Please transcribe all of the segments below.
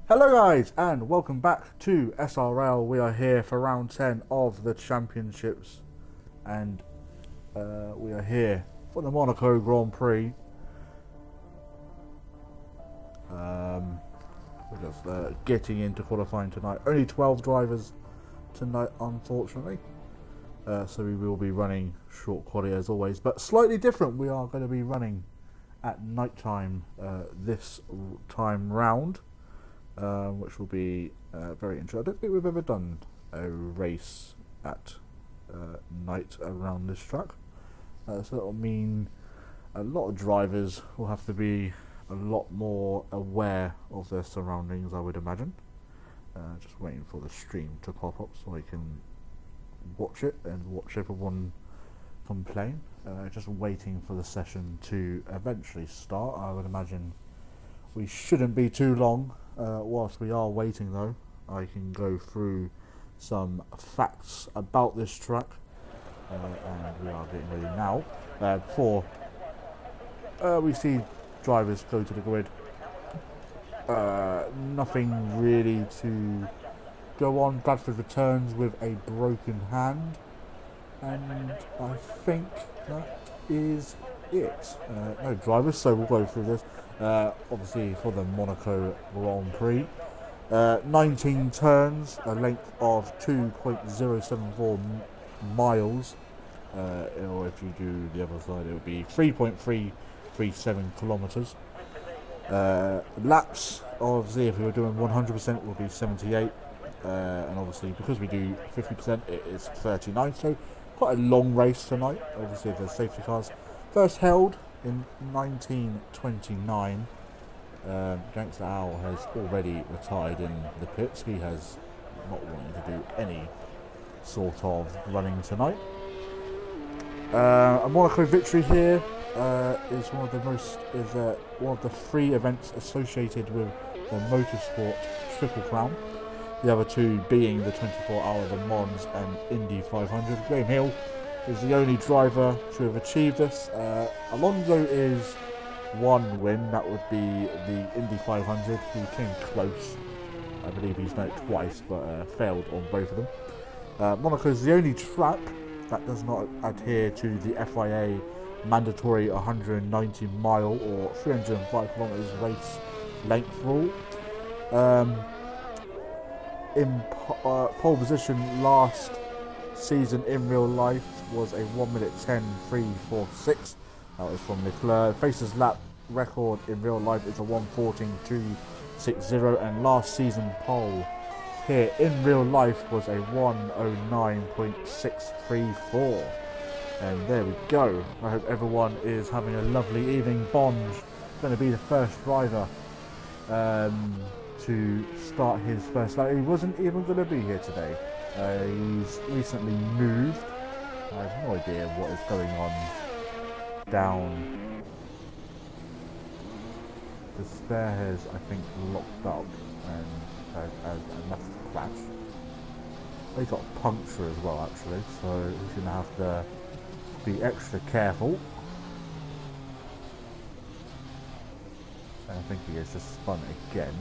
Hello guys and welcome back to SRL. We are here for round 10 of the championships and we are here for the Monaco Grand Prix. We're just getting into qualifying tonight. Only 12 drivers tonight, unfortunately. So we will be running short quali as always, but slightly different. We are going to be running at night time this time round. Which will be very interesting. I don't think we've ever done a race at night around this track, so it'll mean a lot of drivers will have to be a lot more aware of their surroundings, I would imagine. Just waiting for the stream to pop up so I can watch it and watch everyone complain. Just waiting for the session to eventually start. I would imagine we shouldn't be too long. Whilst we are waiting though, I can go through some facts about this track, and we are getting ready now. Before we see drivers go to the grid, nothing really to go on. Bradford returns with a broken hand, and I think that is it. No drivers, so we'll go through this. Obviously for the Monaco Grand Prix, 19 turns, a length of 2.074 miles, or if you do the other side it would be 3.337 kilometers. Laps, obviously if we were doing 100% would be 78, and obviously because we do 50% it is 39, so quite a long race tonight. Obviously if there's safety cars. First held in 1929, Gangster Owl has already retired in the pits. He has not wanted to do any sort of running tonight. A Monaco victory here is one of the three events associated with the motorsport Triple Crown. The other two being the 24-hour Le Mans and Indy 500. Graham Hill is the only driver to have achieved this. Alonso is one win, that would be the Indy 500. He came close. I believe he's done it twice, but failed on both of them. Monaco is the only track that does not adhere to the FIA mandatory 190 mile or 305 kilometers race length rule. In pole position last season in real life was a 1 minute 10.346. That was from Leclerc. Face's lap record in real life is a 1:14.260, and last season pole here in real life was a 1:09.634. And there we go. I hope everyone is having a lovely evening. Bond's going to be the first driver to start his first lap. He wasn't even going to be here today. He's recently moved. I have no idea what is going on down. The spare has, I think, locked up and has a massive crash. They got a puncture as well, actually, so he's going to have to be extra careful. And I think he has just spun again.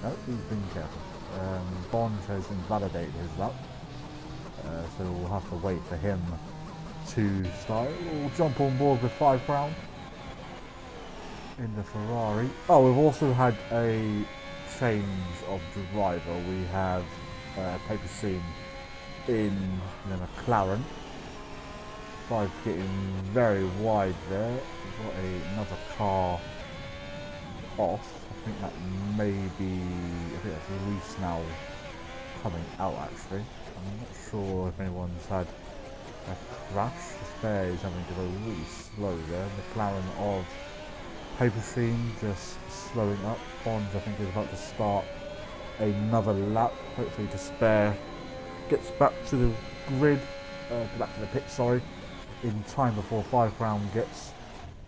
No, he's been careful. Bond has invalidated his lap, so we'll have to wait for him to start. We'll jump on board with 5 Crown in the Ferrari. Oh, we've also had a change of driver. We have Paper Scene in the McLaren. 5 getting very wide there. We've got another car off. I think that may be, I think that's Reese now coming out actually. I'm not sure if anyone's had a crash. The spare is having to go really slow there. McLaren of Paper Scene just slowing up. Bond I think is about to start another lap. Hopefully the spare gets back to the grid, back to the pit, sorry, in time before 5 Crown gets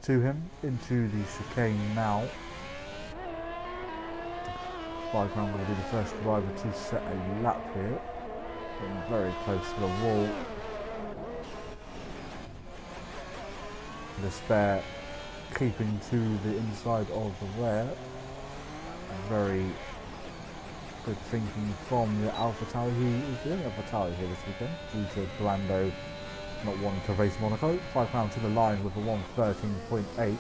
to him. Into the chicane now. 5 Crown going to be the first driver to set a lap here. Getting very close to the wall. The spare keeping to the inside of the rear. very good thinking from the AlphaTauri, who is the only AlphaTauri here this weekend, due to Brando not wanting to race Monaco. 5 rounds to the line with a 1:13.8.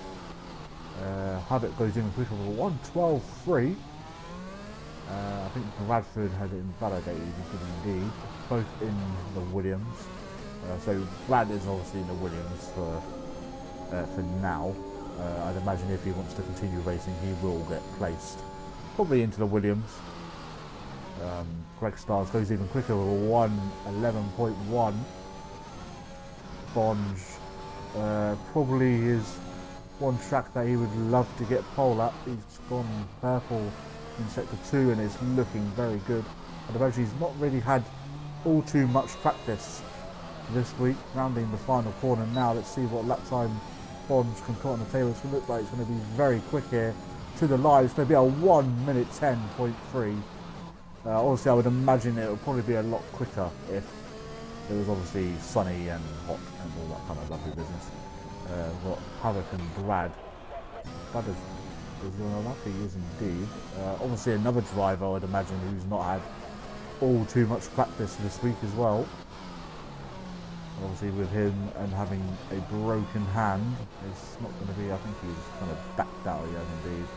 Habit goes even quicker with a 1:12.3. I think Bradford had it invalidated, indeed, both in the Williams. So Brad is obviously in the Williams for now. I'd imagine if he wants to continue racing, he will get placed probably into the Williams. Greg Stars goes even quicker with a 1:11.1. Bonge probably is one track that he would love to get pole at. He's gone purple in sector 2 and is looking very good. I'd imagine he's not really had all too much practice this week. Rounding the final corner now. Let's see what lap time Bonge can put on the table. It's going to look like it's going to be very quick here to the line. It's going to be a 1:10.3. Obviously, I would imagine it would probably be a lot quicker if it was obviously sunny and hot and all that kind of lovely business. Got Havoc and Brad. Brad is doing unlucky, he is indeed. Obviously, another driver, I'd imagine, who's not had all too much practice this week as well. Obviously, with him and having a broken hand, it's not going to be. I think he's kind of backed out again, indeed.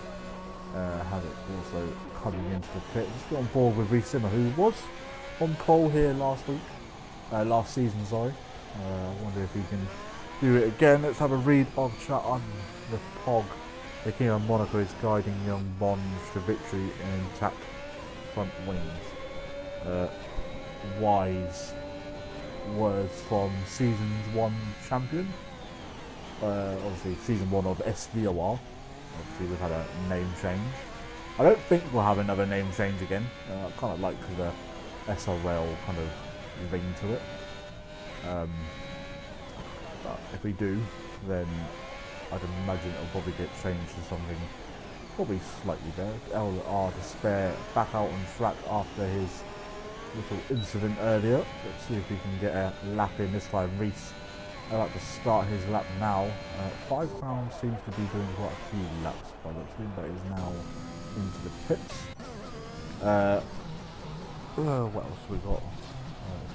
Havoc also coming into the pit. Let's get on board with Reece Zimmer, who was on pole here last season, sorry. I wonder if he can do it again. Let's have a read of chat on the POG. The King of Monaco is guiding young Bonge to victory in intact front wings. Wise words from Seasons 1 champion. Obviously Season 1 of SVOR. Obviously we've had a name change. I don't think we'll have another name change again. I kind of like the SRL kind of ring to it. But if we do, then I'd imagine it'll probably get changed to something probably slightly better. LR Despair back out on track after his little incident earlier. Let's see if we can get a lap in this time. Reece about to start his lap now. 5 rounds seems to be doing quite a few laps by the looks, but is now into the pits. What else we got?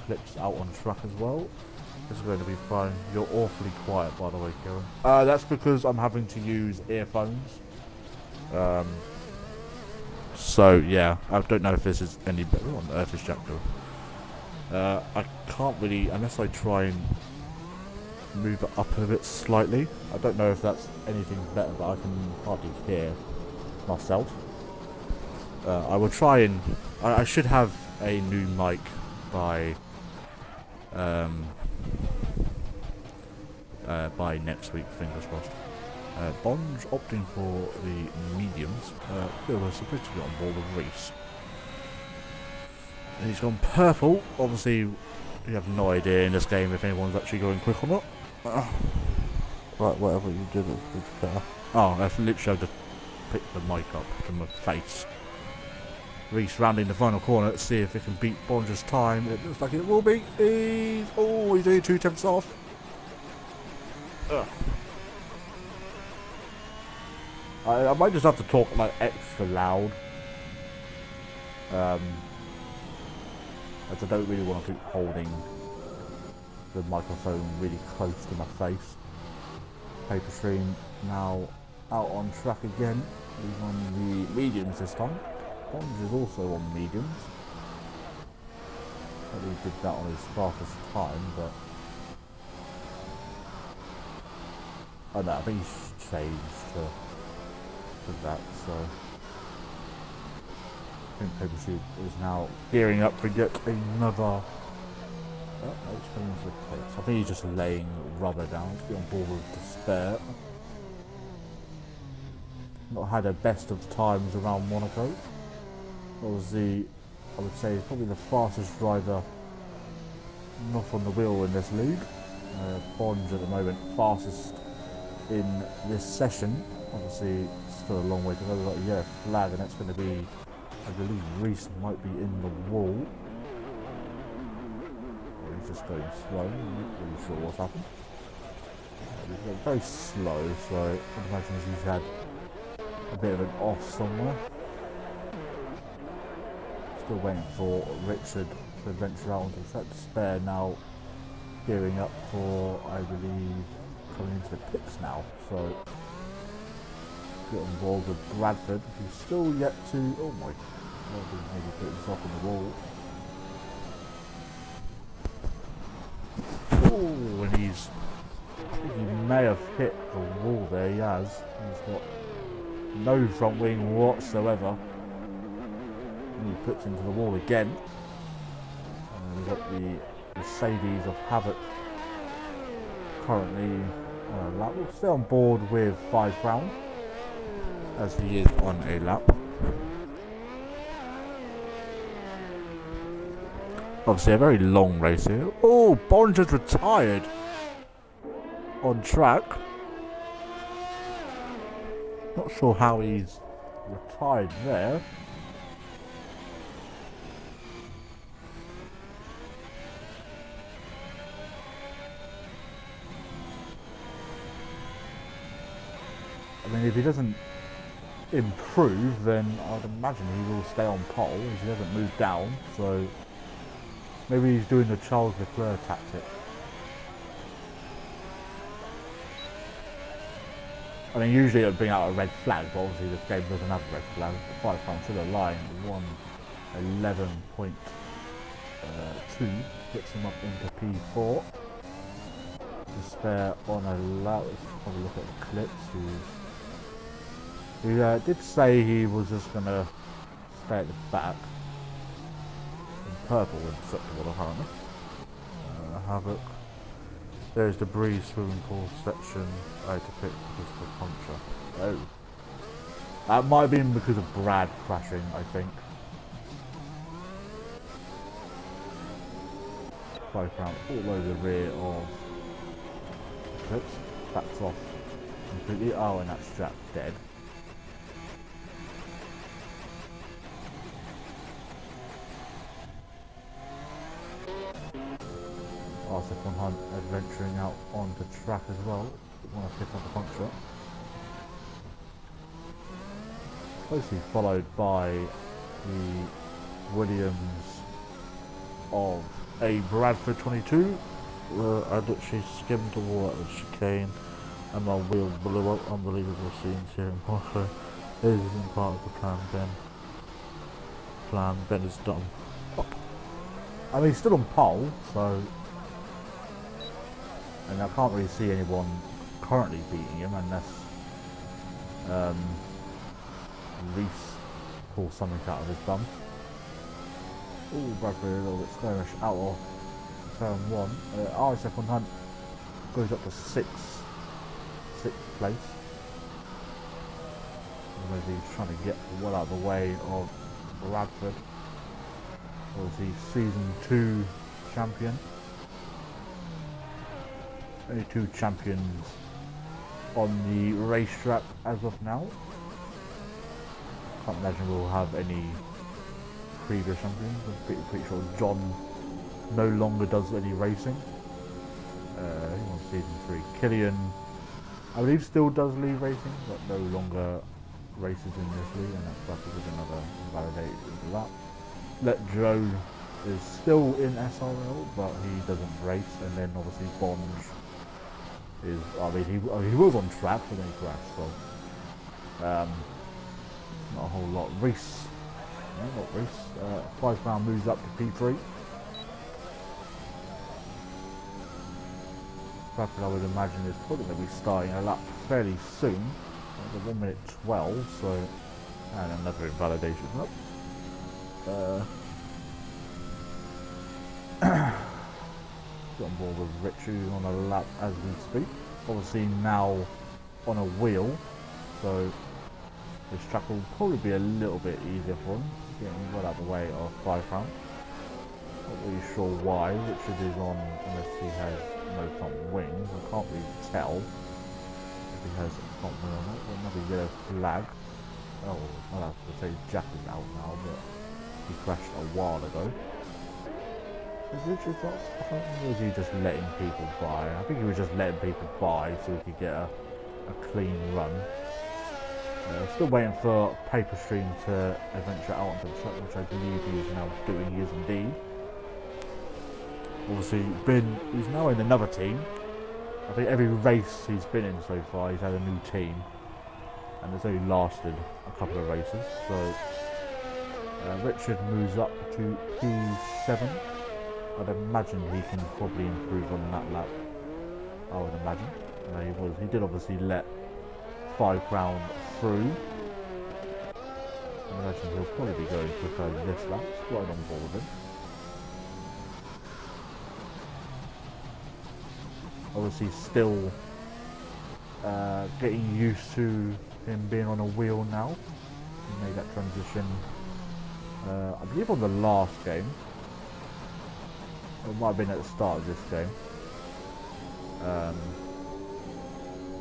Flips out on track as well. This is going to be fine. You're awfully quiet, by the way, Kieran. That's because I'm having to use earphones. So yeah, I don't know if this is any better. What on earth is Jack doing? I can't really, unless I try and move it up a bit slightly. I don't know if that's anything better, but I can hardly hear myself. I will try and I should have a new mic by next week, fingers crossed. Bonge opting for the mediums. They were supposed to get on board with Reece. And he's gone purple. Obviously, we have no idea in this game if anyone's actually going quick or not. Right, whatever you did, it's better. Oh, I've literally had to pick the mic up to my face. Reece rounding the final corner. Let's see if it can beat Bonge's time. It looks like it will be. He's only 2/10 off. I might just have to talk like extra loud. As I don't really want to keep holding the microphone really close to my face. Paper Stream now out on track again. He's on the mediums this time. Bonge is also on mediums. I think he did that on his fastest time, but oh no, I think he's changed to that, so I think Paper Stream is now gearing up for yet another. I think he's just laying rubber down to be on board with Despair. Not had a best of times around Monaco. Obviously, I would say he's probably the fastest driver not on the wheel in this league. Bonge at the moment fastest in this session. Obviously, still a long way to go. We've got a yellow flag, and that's going to be, I believe, Reece might be in the wall. He's just going slow. I'm not really sure what's happened. He's going very slow, so I imagine he's had a bit of an off somewhere. Still waiting for Richard to venture out onto the set. Spare now gearing up for, I believe, coming into the pits now. So get on board with Bradford, who's still yet to, oh my god, he's maybe put himself on the wall. Oh, and he may have hit the wall there, he has. He's got no front wing whatsoever. And he puts into the wall again. And we've got the Mercedes of Havoc currently on a lap. We'll stay on board with 5 Crown as he is on a lap. Obviously a very long race here. Oh, Bond just retired on track. Not sure how he's retired there. I mean, if he doesn't improve, then I'd imagine he will stay on pole as he hasn't moved down. So maybe he's doing the Charles Leclerc tactic. I mean, usually it would bring out a red flag, but obviously this game doesn't have a red flag. The 5 Crown should align 1:11.2 gets him up into P4. To spare on a lap. Let's have a look at the clips. He did say he was just going to stay at the back. In purple in acceptable harness. Havoc. There's debris swimming pool section. I had to pick because of the puncture. Oh. That might have been because of Brad crashing, I think. 5 Crown all over the rear of Eclipse. Backs off completely. Oh, and that's Jack dead. Arsef Hunt adventuring out onto track as well. Want to pick up a puncture. Closely followed by the Williams of a Bradford 22. I literally skimmed the water at the chicane and my wheel blew up. Unbelievable scenes here in Monaco. This isn't part of the plan, Ben. Ben is done. I mean, he's still on pole, so. And I can't really see anyone currently beating him unless Reese pulls something out of his bum. Ooh, Bradford a little bit skirmish out of turn 1. Arsef Hunt goes up to 6th place. As he's trying to get well out of the way of Bradford. Was he season 2 champion? Only 2 champions on the racetrack as of now. Can't imagine we'll have any previous champions. I'm pretty sure John no longer does any racing. He won season 3. Killian, I believe, still does lead racing, but no longer races in this league, and that's with another validated into that. Let Joe is still in SRL, but he doesn't race, and then obviously Bond is, I mean, he was on track, but then he crashed, so not a whole lot. Reese, no, not Reese. 5 Crown moves up to P3. Bradford, I would imagine, is probably going to be starting a lap fairly soon. 1:12, so, and another invalidation up. Got on board with Richie on a lap as we speak. Obviously now on a wheel, so this track will probably be a little bit easier for him. Getting well out of the way of 5 Crown. Not really sure why Richard is on unless he has no front wings. I can't really tell if he has a front wing or not. But another yellow flag. Oh, I'll have to say Jack is out now, but he crashed a while ago. Is Richard got a front wing, or was he just letting people by? I think he was just letting people by so he could get a clean run. Still waiting for Paper Stream to venture out onto the track, which I believe he is now doing. He is indeed. Obviously, he's now in another team. I think every race he's been in so far, he's had a new team, and it's only lasted a couple of races. So Richard moves up to P7. I'd imagine he can probably improve on that lap. I would imagine. He did obviously let 5 Crown through. I imagine he'll probably be going quicker this lap. Right on board with him. Obviously still getting used to him being on a wheel now. He made that transition I believe on the last game. It might have been at the start of this game.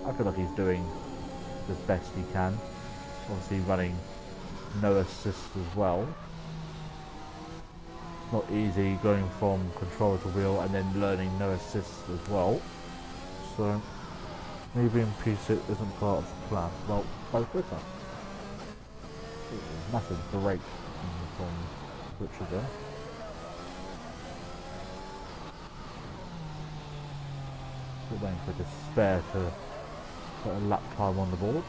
I feel like he's doing the best he can. Obviously running no assist as well. It's not easy going from controller to wheel and then learning no assist as well. So maybe in P6 isn't part of the plan. Well, both quicker. Massive break from Richard there. Still waiting for the spare to put a lap time on the board.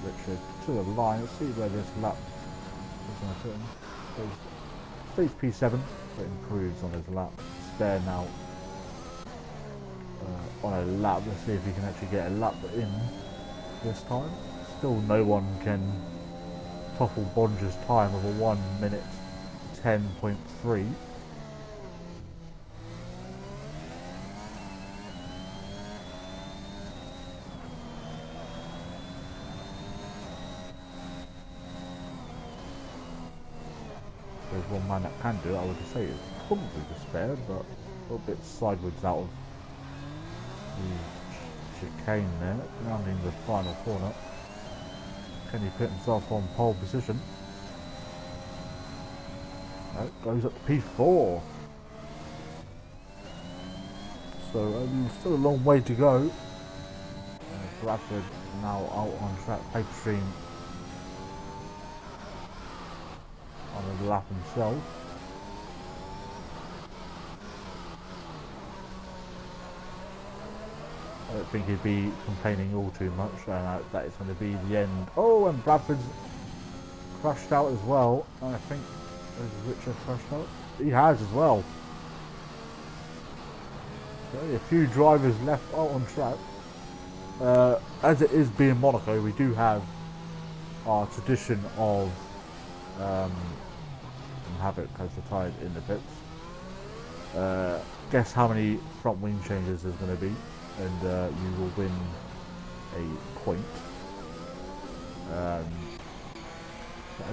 Richard to the line. Let's see where this lap is going to put him. Stays P7, but improves on his lap. Spare now on a lap. Let's see if he can actually get a lap in this time. Still no one can topple Bonger's time of a 1 minute 10.3. There's one man that can do it. I would say it's probably the spare, but a little bit sideways out of the chicane there, rounding the final corner. Can he put himself on pole position? No, goes up to P4. So still a long way to go. Bradford now out on track. Paper Stream on the lap himself. I don't think he'd be complaining all too much, and that is going to be the end. Oh, and Bradford's crashed out as well. I think, has Richard crashed out? He has as well. So a few drivers left out on track. As it is being Monaco, we do have our tradition of Havoc as the tide in the pits. Guess how many front wing changes there's going to be, and you will win a point. As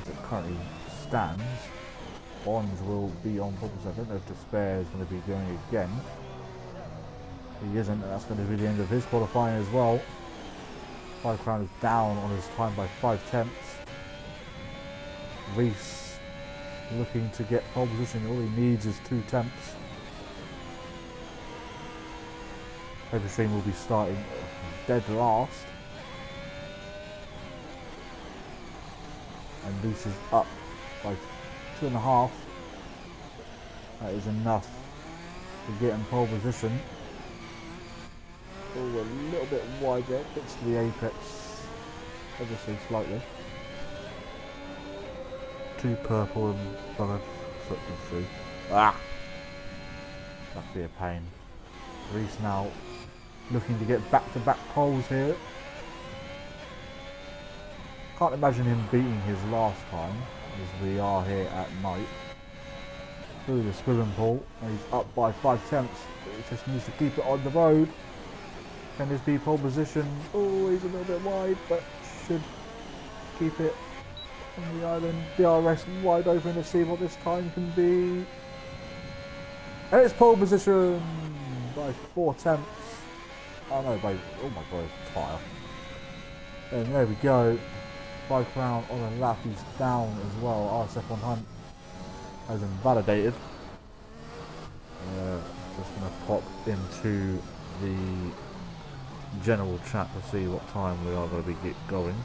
it currently stands, Bonds will be on pole position. I don't know if the spare is going to be going again. He isn't, and that's going to be the end of his qualifying as well. 5 Crown is down on his time by 5/10. Reese looking to get pole position. All he needs is 2 tenths. Paper Stream will be starting dead last. And Reese is up by 2.5. That is enough to get in pole position. Oh, a little bit wide there, gets to the apex ever so slightly. 2 purple and coloured slipped them through. Ah! That'd be a pain. Reese now looking to get back-to-back poles here. Can't imagine him beating his last time, as we are here at night. Through the swimming pool, and he's up by 5/10. He just needs to keep it on the road. Can this be pole position? Oh, he's a little bit wide, but should keep it on the island. DRS wide open to see what this time can be. And it's pole position by 4/10. Oh no, oh my god, it's a tire. And there we go. 5 Crown on the lap, he's down as well. RSF 100 has invalidated. Just going to pop into the general chat to see what time we are going to be going.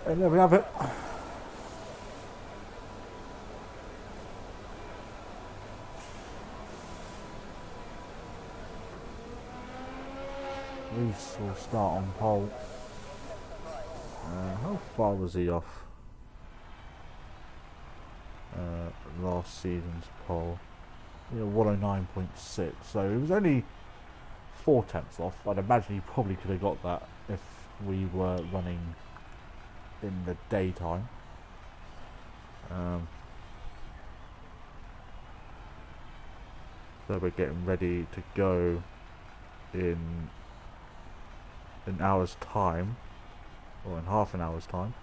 And there we have it. Reese will start on pole. How far was he off last season's pole? Yeah, 109.6. So he was only 4 tenths off. I'd imagine he probably could have got that if we were running in the daytime. So we're getting ready to go in an hour's time, or in half an hour's time.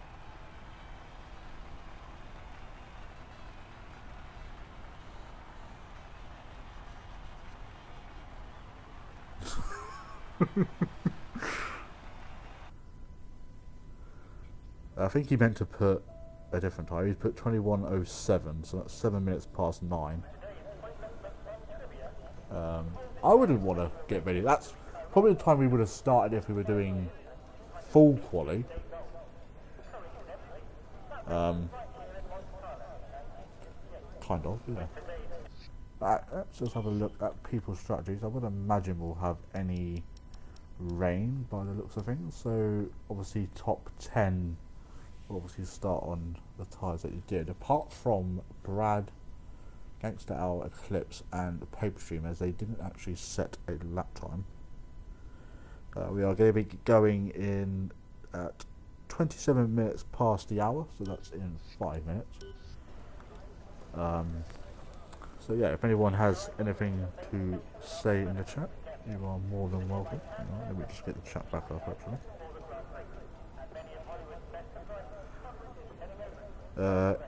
I think he meant to put a different time. He put 21:07, so that's 7 minutes past 9. I wouldn't want to get ready. That's probably the time we would have started if we were doing full quali. Kind of, yeah. Let's just have a look at people's strategies. I would imagine we'll have any rain by the looks of things. So obviously top 10 will obviously start on the tyres that you did. Apart from Brad, Gangster Owl, Eclipse and Paper Stream, as they didn't actually set a lap time. We are going to be going in at 27 minutes past the hour, so that's in 5 minutes. So yeah, if anyone has anything to say in the chat, you are more than welcome. Hang on, let me just get the chat back up actually.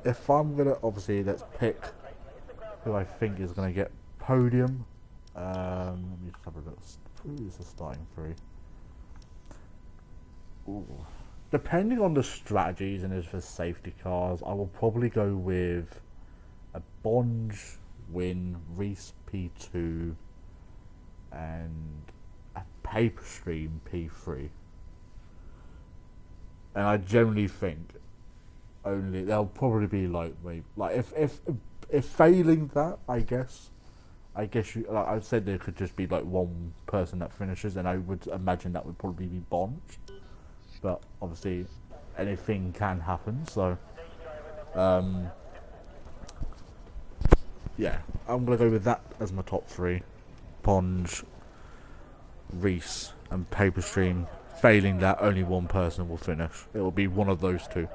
If I'm gonna, obviously, let's pick who I think is gonna get podium. Let me just have a look. Who's the starting three? Ooh. Depending on the strategies and if there's safety cars, I will probably go with a Bonge, Win, Reese P2, and a Paper Stream P3. And I generally think only they'll probably be like maybe like if failing that, I guess you like I said there could just be like one person that finishes, and I would imagine that would probably be Bonge. But obviously anything can happen, so yeah, I'm gonna go with that as my top three: Bonge, Reese, and Paper Stream. Failing that, only one person will finish. It will be one of those two.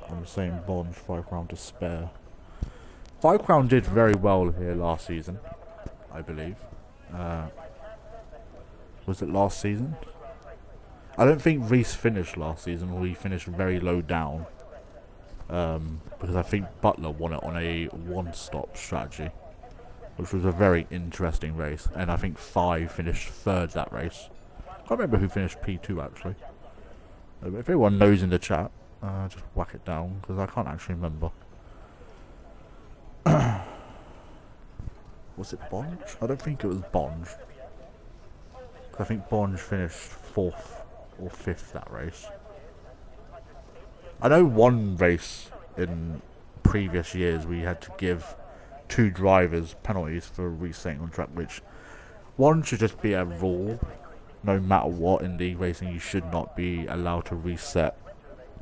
I'm saying Bonge, 5 crown to spare. 5 crown did very well here last season, I believe. Was it last season? I don't think Reese finished last season, or he finished very low down. Because I think Butler won it on a one-stop strategy, which was a very interesting race. And I think 5 finished third that race. I can't remember who finished P2 actually. If anyone knows in the chat, just whack it down, because I can't actually remember. Was it Bonge? I don't think it was Bonge. I think Bonge finished 4th or 5th that race. I know one race in previous years we had to give 2 drivers penalties for resetting on track, which one should just be a rule. No matter what in league racing, you should not be allowed to reset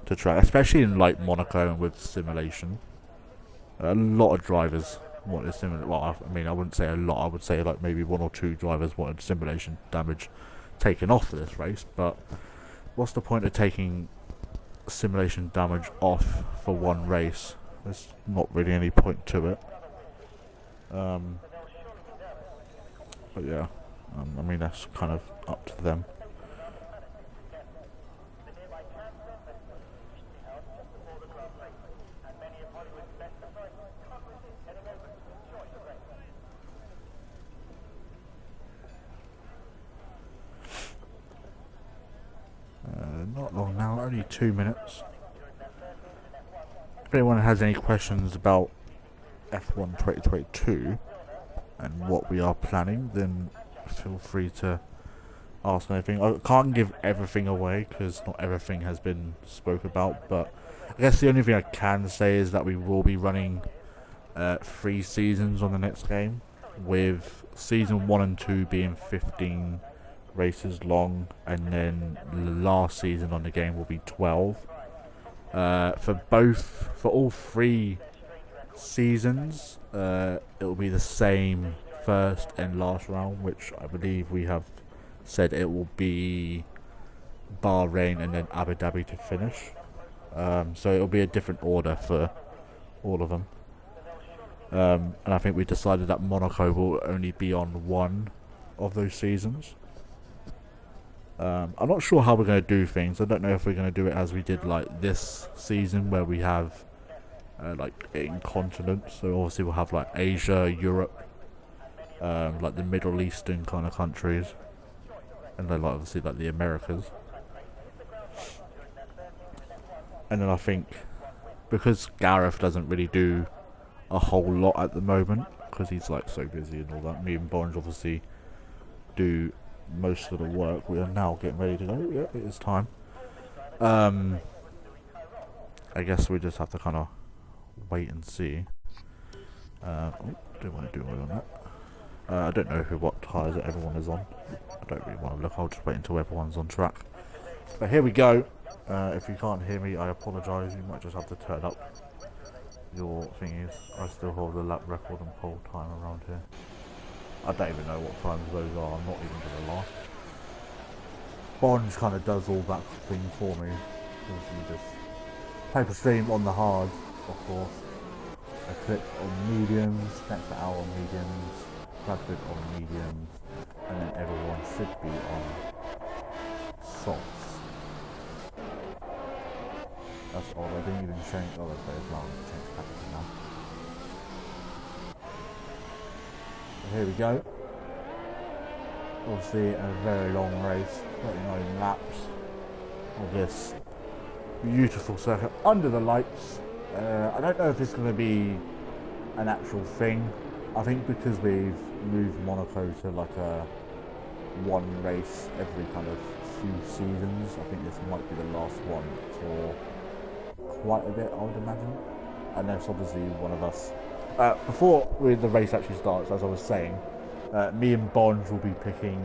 to track, especially in like Monaco and with simulation. A lot of drivers wanted simulation. Well, I mean, I wouldn't say a lot. I would say like maybe 1 or 2 drivers wanted simulation damage taken off for this race. But what's the point of taking simulation damage off for one race? There's not really any point to it. But yeah, I mean that's kind of up to them. 2 minutes. If anyone has any questions about F1 2022 and what we are planning, then feel free to ask anything. I can't give everything away because not everything has been spoke about, but I guess the only thing I can say is that we will be running 3 seasons on the next game, with season 1 and 2 being 15 races long, and then the last season on the game will be 12. For all 3 seasons, it will be the same first and last round, which I believe we have said it will be Bahrain and then Abu Dhabi to finish. So it'll be a different order for all of them. And I think we decided that Monaco will only be on 1 of those seasons. I'm not sure how we're going to do things. I don't know if we're going to do it as we did like this season, where we have like 8 continents. So obviously we'll have like Asia, Europe, like the Middle Eastern kind of countries, and then like obviously like the Americas. And then I think because Gareth doesn't really do a whole lot at the moment because he's like so busy and all that, me and Bonge obviously do most of the work. We are now getting ready to go. Yeah, it is time. I guess we just have to kind of wait and see. Don't want to do more on that. I don't know what tyres that everyone is on. I don't really want to look. I'll just wait until everyone's on track. But here we go. If you can't hear me, I apologise. You might just have to turn up your thingies. I still hold the lap record and pole time around here. I don't even know what times those are. I'm not even going to lie. Bonge kind of does all that thing for me. Because he just paper stream on the hards, of course. I click on mediums, next to hour on mediums, Bradford on mediums, and then everyone should be on salts. That's all. I didn't even change. Oh, that's very long. Change capital now. So here we go. Obviously, a very long race, 39 laps of this beautiful circuit under the lights. I don't know if it's going to be an actual thing. I think because we've moved Monaco to like a 1 race every kind of few seasons, I think this might be the last one for quite a bit, I would imagine. Unless obviously one of us before the race actually starts, as I was saying, me and Bonge will be picking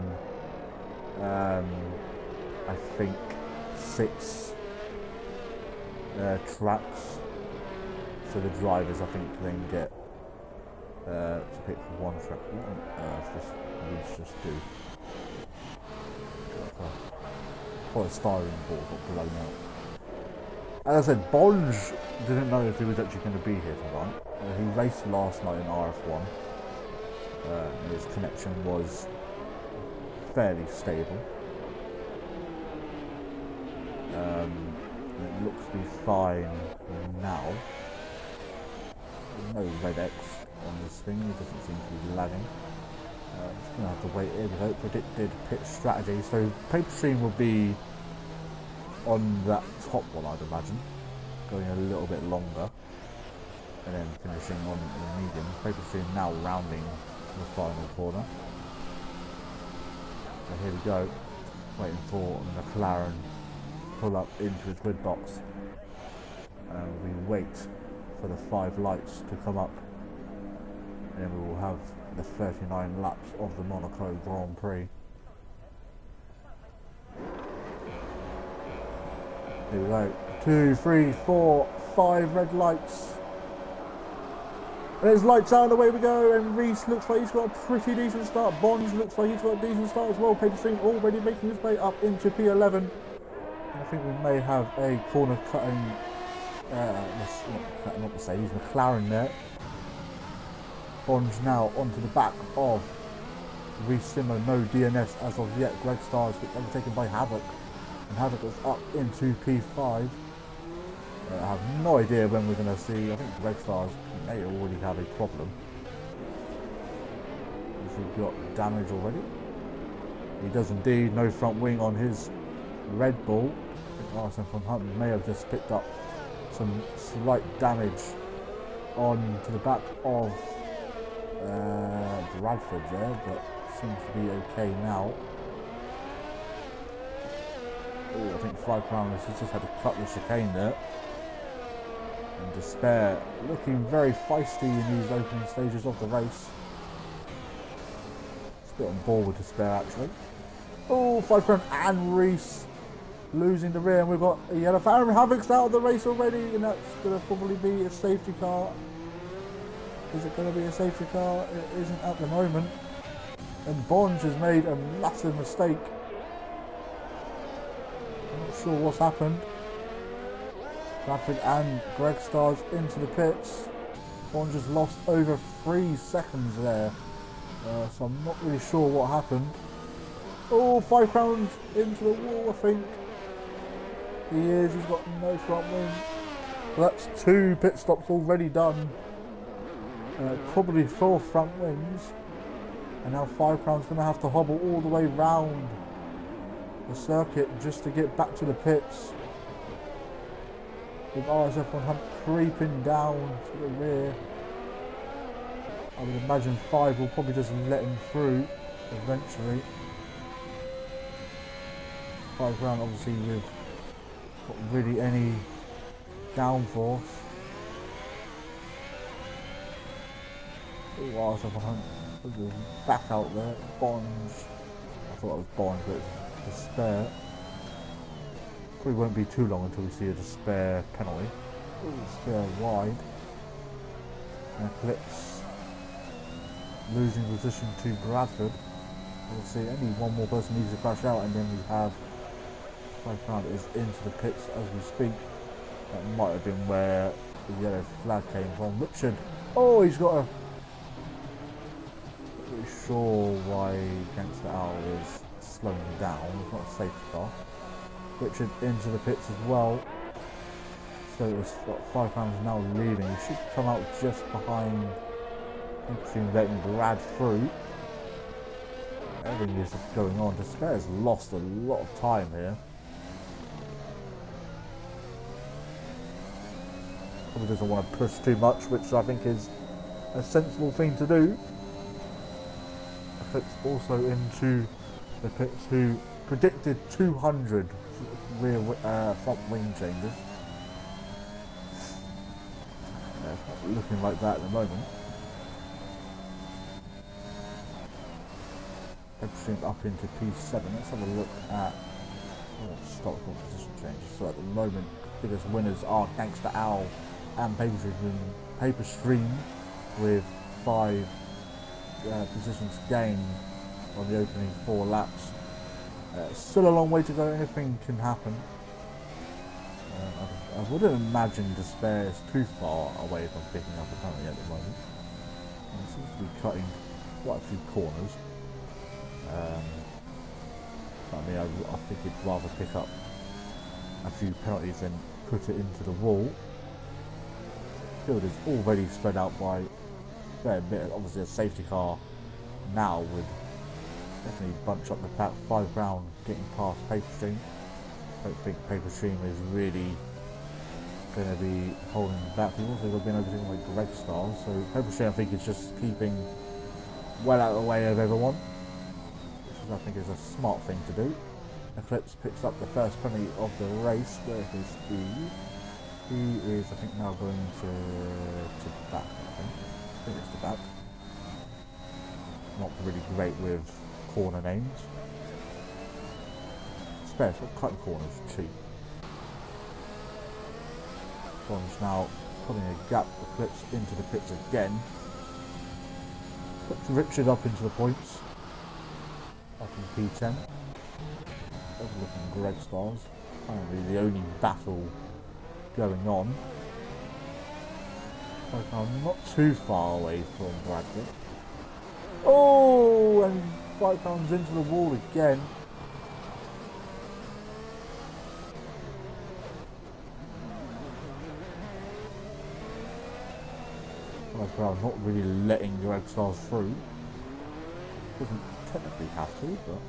I think 6 tracks, so the drivers I think then get to pick 1 track. What on earth does Reese just do? Polystyrene board got blown out. As I said, Bonge didn't know if he was actually going to be here tonight. He raced last night in RF1. His connection was fairly stable. It looks to be fine now. There's no red X on this thing, it doesn't seem to be lagging. Just going to have to wait here without predicted pit strategy. So paper stream will be on that top one, I'd imagine, going a little bit longer, and then finishing on the medium. Paper stream now rounding the final corner. So here we go, waiting for the McLaren to pull up into his grid box, and we wait for the 5 lights to come up, and then we will have the 39 laps of the Monaco Grand Prix. Here we go. 2, 3, 4, 5 red lights. And there's lights out, and away we go. And Reese looks like he's got a pretty decent start. Bonge looks like he's got a decent start as well. Paper stream already making his way up into P11. And I think we may have a corner cutting, not Mercedes, McLaren there. Bonge now onto the back of Reese Simmer. No DNS as of yet. Greg Stars gets overtaken by Havoc. And Havoc is up into P5. I have no idea when we're going to see. I think Greg Stars may already have a problem. Has he got damage already? He does indeed. No front wing on his Red Bull. think Arsene von Hunt may have just picked up some slight damage onto the back of Bradford there, but seems to be okay now. Oh, I think 5 Crowners has just had to cut the chicane there. And Despair looking very feisty in these opening stages of the race. It's a bit on board with Despair actually. Oh, 5 Crown and Reese losing the rear, and we've got a yellow flag. Havoc's out of the race already, and that's going to probably be a safety car. Is it going to be a safety car? It isn't at the moment. And Bonge has made a massive mistake. I'm not sure what's happened. Bradford and Greg Stars into the pits. Bonge has lost over 3 seconds there. So I'm not really sure what happened. Oh, 5 Crowns into the wall, I think. He is, he's got no front wing. So that's 2 pit stops already done. Probably 4 front wings. And now 5 Crowns going to have to hobble all the way round the circuit just to get back to the pits. With RSF 100 creeping down to the rear. I would imagine 5 will probably just let him through eventually. 5 Crown obviously with not really any downforce. Oh, RSF 100 back out there. Bonds. I thought it was Bonds, but it's Despair. Probably won't be too long until we see a Despair penalty. Ooh, Despair wide. And Eclipse losing position to Bradford. We'll see only one more person needs to crash out, and then we have 5 Crown is into the pits as we speak. That might have been where the yellow flag came from. Richard, oh, he's got a... Not really sure why Gangster Owl is slowing down. It's not a safety car. Richard into the pits as well. So it's got 5 Crowns now leading. He should come out just behind. Interesting, letting Brad through. Everything is just going on. Despair's lost a lot of time here. Probably doesn't want to push too much, which I think is a sensible thing to do. Eclipse also into the pits, who predicted 200 rear front wing changes. It's not looking like that at the moment. Stream up into P7. Let's have a look at stock position changes. So at the moment, biggest winners are Gangster Owl and Paper Stream with 5 positions gained on the opening 4 laps. Still a long way to go. Anything can happen. I wouldn't imagine Despair is too far away from picking up a penalty at the moment. It seems to be cutting quite a few corners. I mean, I think he'd rather pick up a few penalties than put it into the wall. Field is already spread out by a fair bit. Obviously, a safety car now would definitely bunch up the pack. 5 Crown getting past Paper Stream. I don't think Paper Stream is really going to be holding back. We've also been over doing like Greg Stars, so Paper Stream I think is just keeping well out of the way of everyone. I think is a smart thing to do. Eclipse picks up the first penalty of the race. Where is he? He is, I think, now going to back. I think it's the back. Not really great with corner names. Spare, so cutting corners cheap. Bond's now putting a gap. Eclipse into the pits again. Puts Richard up into the points. Up in P10. Overlooking Greg Stars. Apparently the only battle going on. I'm not too far away from Bradford. Oh, and 5 Crowns into the wall again. I'm not really letting Greg Stars through. Doesn't technically have to, but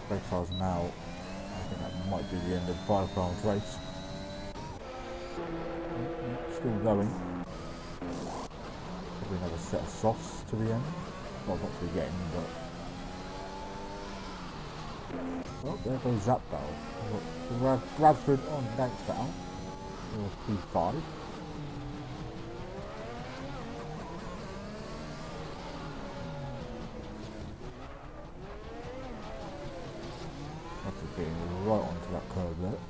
Greg Stars now, I think that might be the end of 5 rounds race. Still going. Probably another set of softs to the end. Well, not to the end, but... Oh, there goes that battle. We've got Bradford on next battle. P5. That's getting right onto that curve there.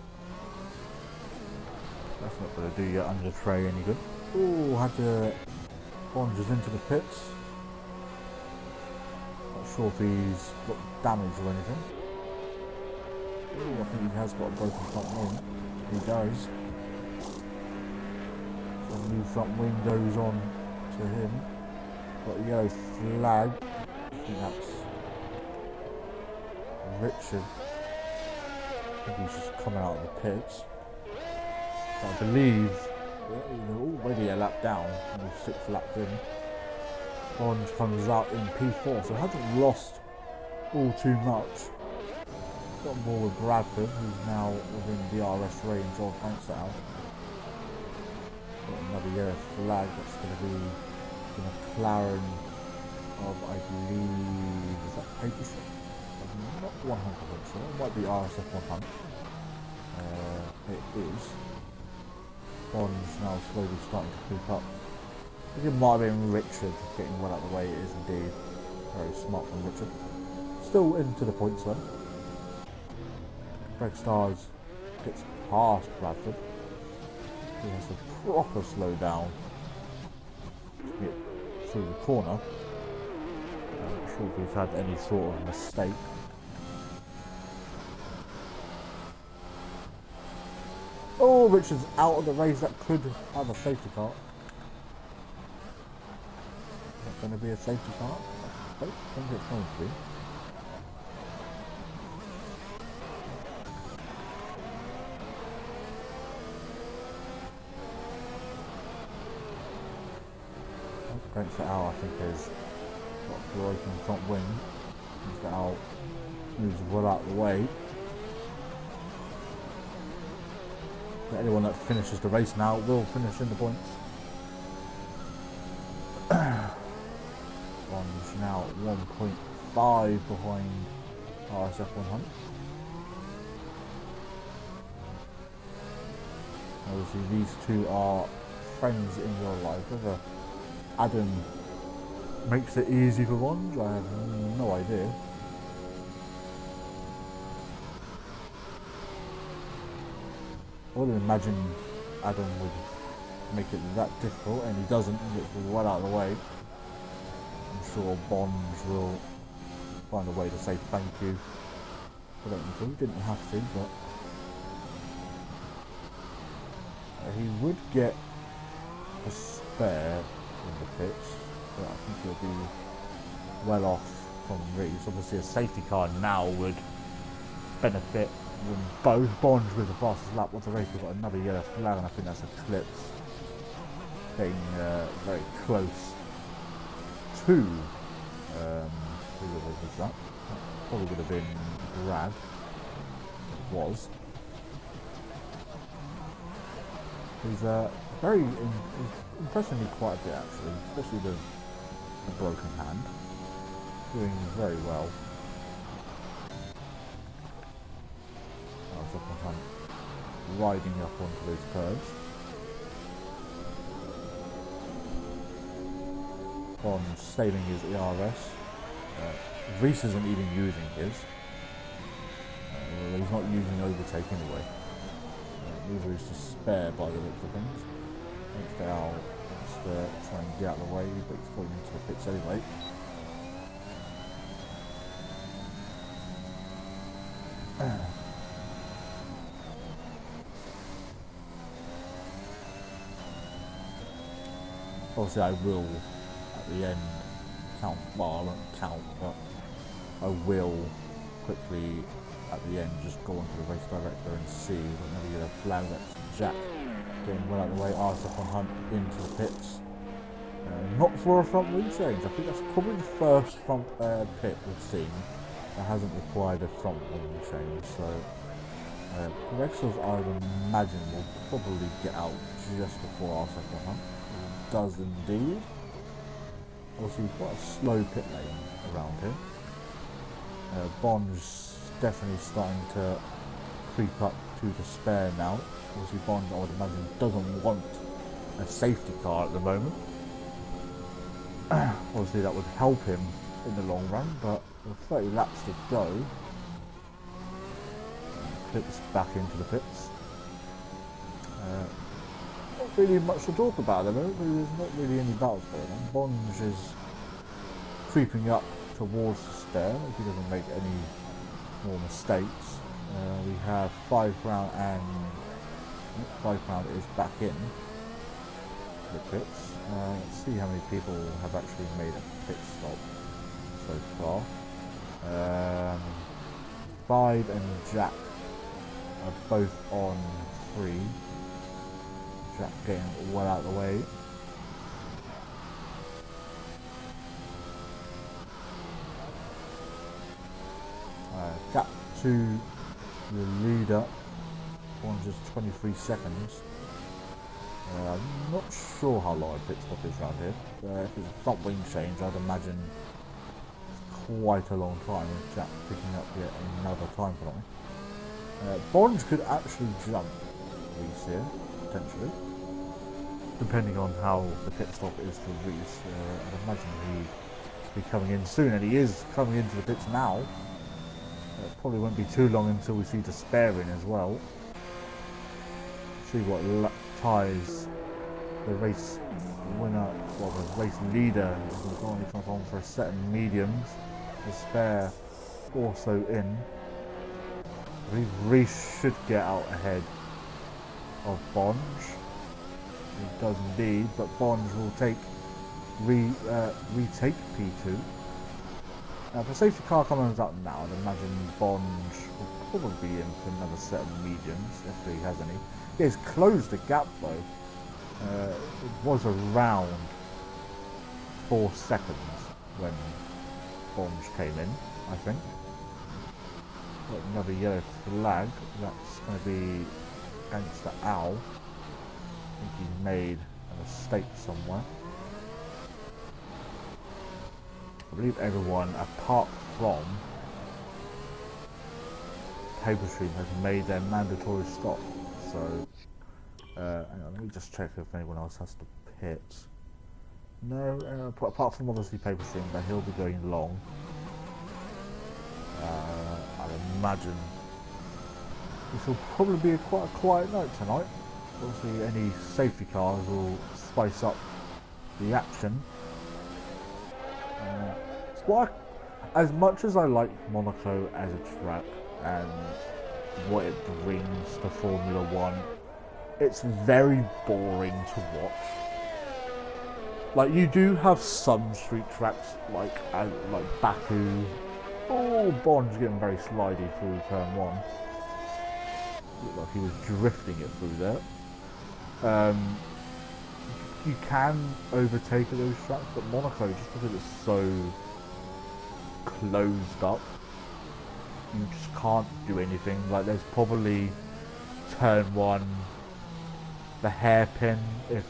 That's not going to do your under tray any good. Oh, had to plunges into the pits. Not sure if he's got damage or anything. Oh, I think he has got a broken front wing. He does. So the new front wing goes on to him. Got a yellow flag. I think that's Richard. I think he's just coming out of the pits. So I believe they're already a lap down, and 6 laps in. Bond comes out in P4, so hasn't lost all too much. Got more with Bradford, who's now within the RS range of Bankside. Got another yellow flag that's going to be in a McLaren of, I believe, is that paper shop? I'm not 100% sure. It might be RSF 100. It is. Bond's now slowly starting to creep up. I think it might have been Richard getting well out of the way. It is indeed very smart from Richard. Still into the points though. Greg Stars gets past Bradford. He has to proper slow down to get through the corner. I'm not sure if he's had any sort of mistake. Oh, Richard's out of the race. That could have a safety car. Is that going to be a safety car? I don't think it's going to be. Brent's out, I think, has got a broken front wing. He's got out, moves well out of the way. But anyone that finishes the race now will finish in the points. One's now at 1.5 behind RSF 100. Obviously these two are friends in real life. Whether Adam makes it easy for ones, I have no idea. I wouldn't imagine Adam would make it that difficult, and he doesn't. He gets well out of the way. I'm sure Bonds will find a way to say thank you. I don't think he didn't have to, but he would get a spare in the pits, but I think he'll be well off from Reeves. Obviously a safety car now would benefit them both. Bonds with the fastest lap of the race. We've got another yellow flag, and I think that's Eclipse getting very close to who was that? Probably would have been Brad. It was. He's very impressing me quite a bit actually, especially the broken hand. Doing very well. Riding up onto those curves. On saving his ERS. Reese isn't even using his. Well, he's not using overtake anyway. Neither is to spare by the looks of things. Next out, let's try and get out of the way, but he's falling into the pits anyway. Obviously I will, at the end, count, well I won't count, but I will quickly, at the end, just go onto the race director and see whenever you have flag that's Jack getting well out of the way, RSF 100 into the pits. Not for a front wing change. I think that's probably the first front pit we've seen that hasn't required a front wing change, so Rexels, I would imagine, will probably get out just before our second hunt. It does indeed. Obviously, quite a slow pit lane around here. Bond's definitely starting to creep up to the spare now. Obviously, Bond, I would imagine, doesn't want a safety car at the moment. Obviously, that would help him in the long run, but with 30 laps to go, clips back into the pits. Not really much to talk about at the moment. There's not really any battles going on. Bond is creeping up towards the spare if he doesn't make any more mistakes. We have 5 round and 5 round is back in the pits. Let's see how many people have actually made a pit stop so far. 5 and Jack are both on 3. Jack getting well out of the way. Gap to the leader on just 23 seconds. I'm not sure how long a pit stop is around here. If it's a front wing change, I'd imagine it's quite a long time with Jack picking up yet another time penalty. Bond could actually jump Reese here, potentially. Depending on how the pit stop is for Reese, I'd imagine he'd be coming in soon, and he is coming into the pits now. It probably won't be too long until we see the spare in as well. See what ties the race winner, well, the race leader is going to come on for a set of mediums. The spare also in. I believe Reese should get out ahead of Bonge. He does indeed, but Bonge will retake P2. Now, the safety car comes up now, I'd imagine Bond will probably be in for another set of mediums, if he has any. He has closed the gap though. It was around 4 seconds when Bond came in, I think. Got another yellow flag, that's going to be against the owl. I think he made a mistake somewhere. I believe everyone, apart from Paper Stream, has made their mandatory stop. So, hang on, let me just check if anyone else has to pit. No, apart from obviously Paper Stream, but he'll be going long. I'd imagine this will probably be quite a quiet night tonight. Obviously, any safety cars will spice up the action. As much as I like Monaco as a track and what it brings to Formula 1, it's very boring to watch. Like, you do have some street tracks like Baku. Oh, Bond's getting very slidey through turn 1. Looked like he was drifting it through there. You can overtake at those tracks, but Monaco, just because it's so closed up, you just can't do anything. Like, there's probably turn 1, the hairpin, if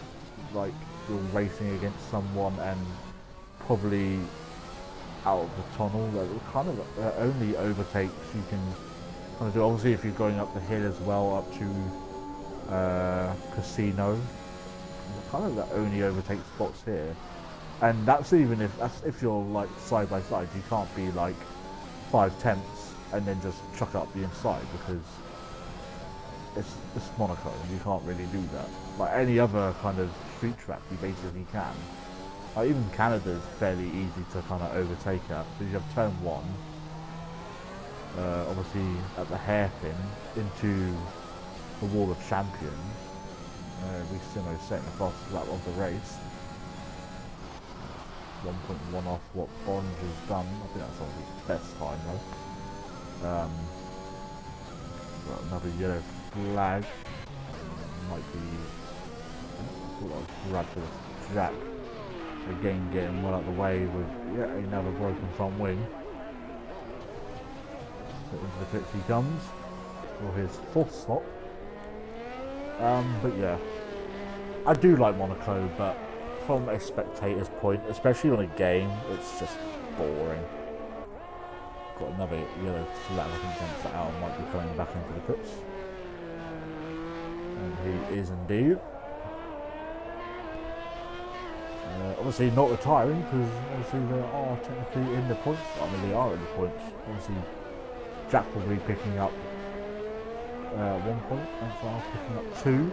like you're racing against someone, and probably out of the tunnel. That kind of only overtakes you can kind of do. Obviously, if you're going up the hill as well, up to Casino, kind of the only overtake spots here. And that's even if you're like side by side, you can't be like 5/10 and then just chuck it up the inside, because it's Monaco. You can't really do that. Like any other kind of street track, you basically can. Even Canada is fairly easy to kind of overtake at. So you have turn 1, obviously at the hairpin into the Wall of Champions. Ricimo setting the fastest lap of the race. 1.1 off what Bond has done. I think that's obviously his best time though. Got another yellow flag. Might be Bradford Jack again getting well out of the way with yet another broken front wing. So into the pits he comes. for his 4th slot. But yeah, I do like Monaco, but from a spectator's point, especially on a game, it's just boring. Got another yellow flag, I think against that out, might be coming back into the pits. And he is indeed. Obviously not retiring, because obviously they are technically in the points. I mean, they are in the points. Obviously, Jack will be picking up 1 point, and Farrell picking up 2.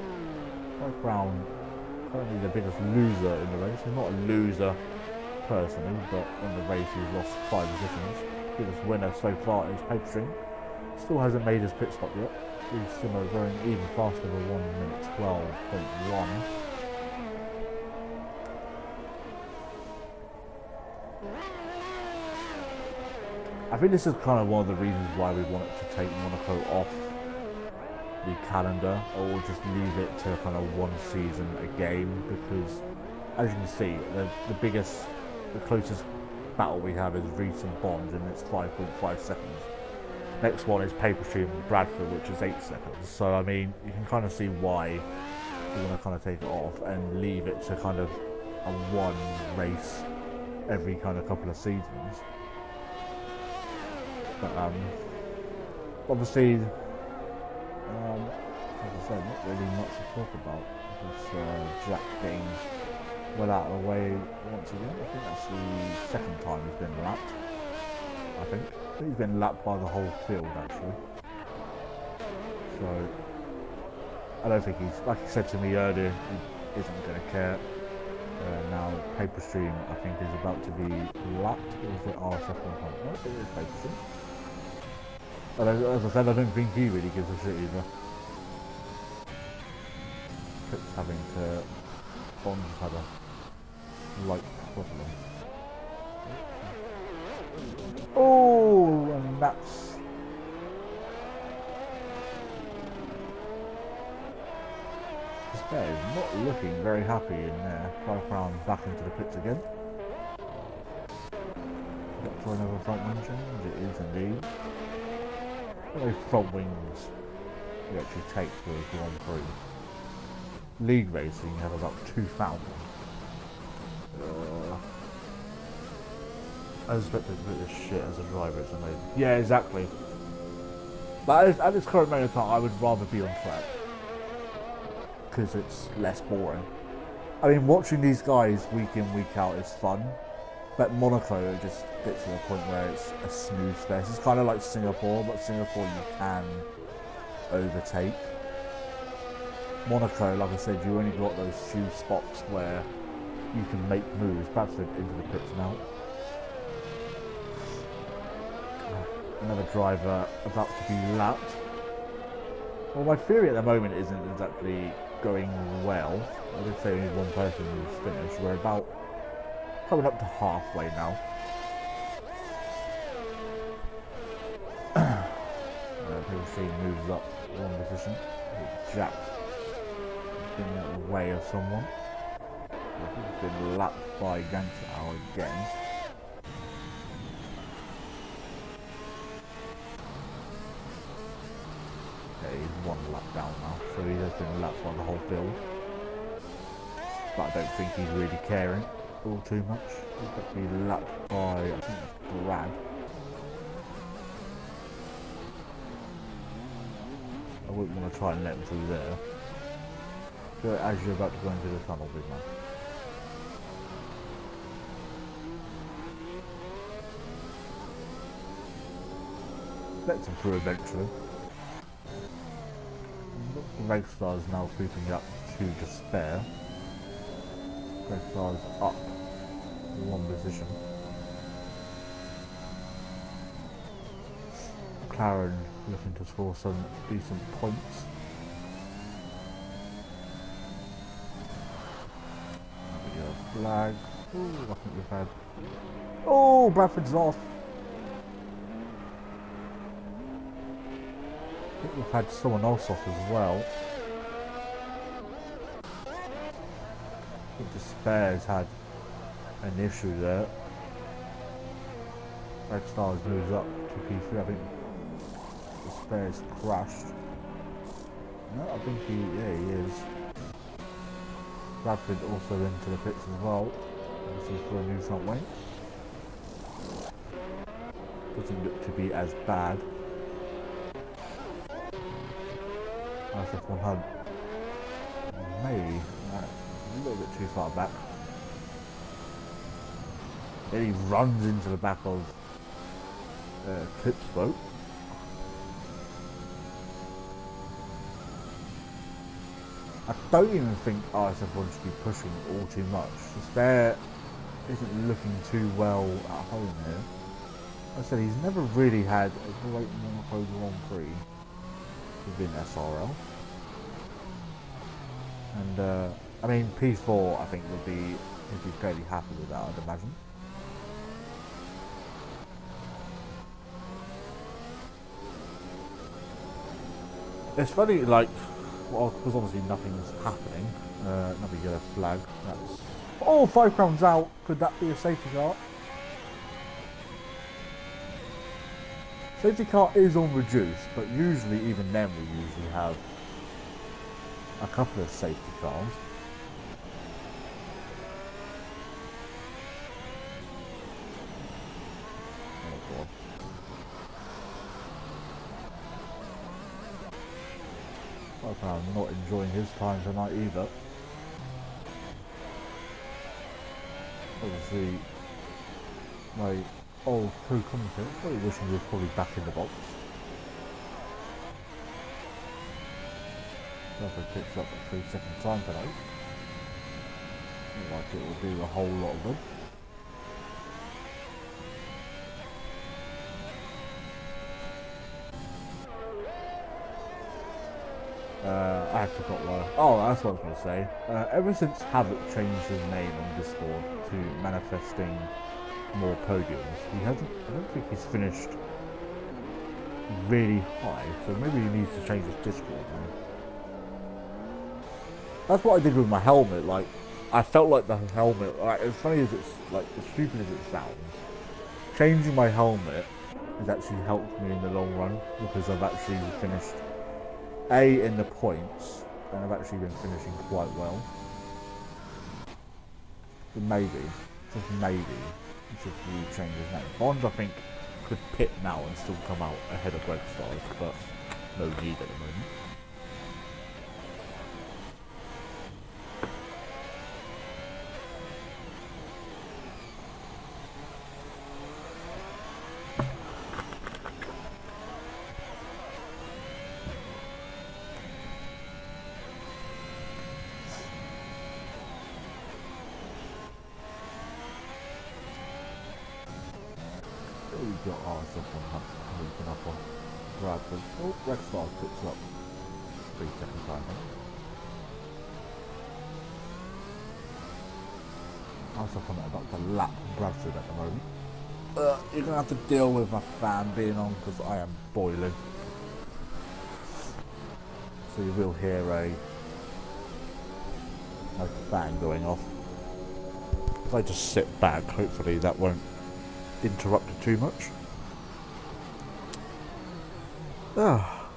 Brown currently the biggest loser in the race. He's not a loser personally, but in the race he's lost 5 positions. Biggest winner so far is Paper. Still hasn't made his pit stop yet. He's still going even faster than 1 minute 12.1. I think this is kind of one of the reasons why we wanted to take Monaco off the calendar, or just leave it to kind of 1 season a game, because as you can see, the closest battle we have is Reese and Bond, and it's 5.5 seconds. Next one is Paperstream and Bradford, which is 8 seconds. So I mean, you can kind of see why we want to kind of take it off and leave it to kind of a 1 race every kind of couple of seasons. But obviously, as I said, not really much to talk about. It's Jack getting well out of the way once again. I think that's the 2nd time he's been lapped. I think he's been lapped by the whole field actually. So I don't think he's, like he said to me earlier, he isn't going to care. Now Paperstream I think is about to be lapped. Or is it our 2nd time? No, it is Paperstream. But as I said, I don't think he really gives a shit either. Trips having to... Bond's had a light problem. Oh, and that's... Despair is not looking very happy in there. 5 round back into the pits again. Got for another front wing change, it is indeed. How many front wings we actually take for a Grand Prix? League racing, you have about 2,000. I expect it to be as shit as a driver, it's amazing. Yeah, exactly. But at this current moment of time, I would rather be on track, because it's less boring. I mean, watching these guys week in, week out is fun, but Monaco just gets to the point where it's a smooth space. It's kind of like Singapore, but Singapore you can overtake. Monaco, like I said, you only got those few spots where you can make moves. Bradford into the pits now. Another driver about to be lapped. Well, my theory at the moment isn't exactly going well. I did say only 1 person who's finished. We're about coming up to halfway now. Paperstream moves up 1 position. Jack has been out of the way of someone. I think he's been lapped by Gangster Hour again. He's 1 lap down now, so he has been lapped by the whole field. But I don't think he's really caring all too much. He's got to be lapped by, I think that's Brad. I wouldn't want to try and let him through there. So as you're about to go into the tunnel, big man. Let him through eventually. Roadstar is now creeping up to Despair. Roadstar is up 1 position. McLaren looking to score some decent points. Flag. Ooh, I think we've had... Oh, Bradford's off. I think we've had someone else off as well. I think Despair's had an issue there. Red Stars moves up to P3, I think. the spares crashed. No, I think he is. Bradford also into the pits as well. Obviously for a new front wing. Doesn't look to be as bad. Nice F1 Hunt. Maybe a little bit too far back. Then he runs into the back of Clip's boat. I don't even think RSF1 should be pushing all too much. The spare isn't looking too well at home here. Like I said, he's never really had a great Monaco Grand Prix within SRL. And I mean, P4 I think he'd be fairly happy with that, I'd imagine. It's funny, like, well, because obviously nothing's happening. Another yellow flag. That's 5 rounds out. Could that be a safety car? Safety car is on reduce, but usually, even then, we usually have a couple of safety cars. Oh god. I'm not enjoying his time tonight either. Obviously, my old co-commentator probably wishing he was probably back in the box. Never picks up a 3-second time tonight. Looks like it will do a whole lot of good. I forgot what. Oh, that's what I was going to say. Ever since Havoc changed his name on Discord to manifesting more podiums, he hasn't. I don't think he's finished really high. So maybe he needs to change his Discord now. That's what I did with my helmet. Like, I felt like the helmet. Like, as funny as it's like, as stupid as it sounds, changing my helmet has actually helped me in the long run because I've actually finished in the points, and I've actually been finishing quite well. So maybe, just maybe, he should really change his name. Bond, I think, could pit now and still come out ahead of Red Stars, but no need at the moment. We got ours up on Hunt, moving up on Bradford. Oh, Red Stars picks up 3-second time. Ours up on about to lap Bradford at the moment. You're going to have to deal with my fan being on because I am boiling. So you will hear a fan going off. If I just sit back, hopefully that won't interrupt it too much.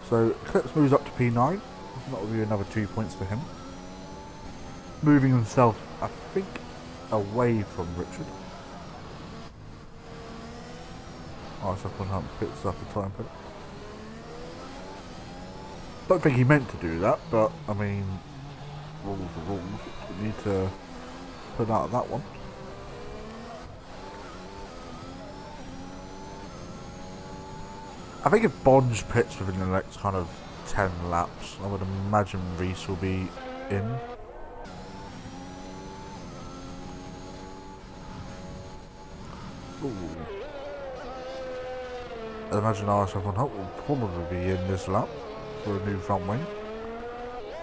So Clips moves up to P9. That will be another 2 points for him. Moving himself, I think, away from Richard. RSF1 Hunt picks up a time put. Don't think he meant to do that, but I mean, rules are rules. You need to put out that one. I think if Bond's pits within the next kind of 10 laps, I would imagine Reese will be in. Ooh. I imagine RSF1 Hunt will probably be in this lap for a new front wing.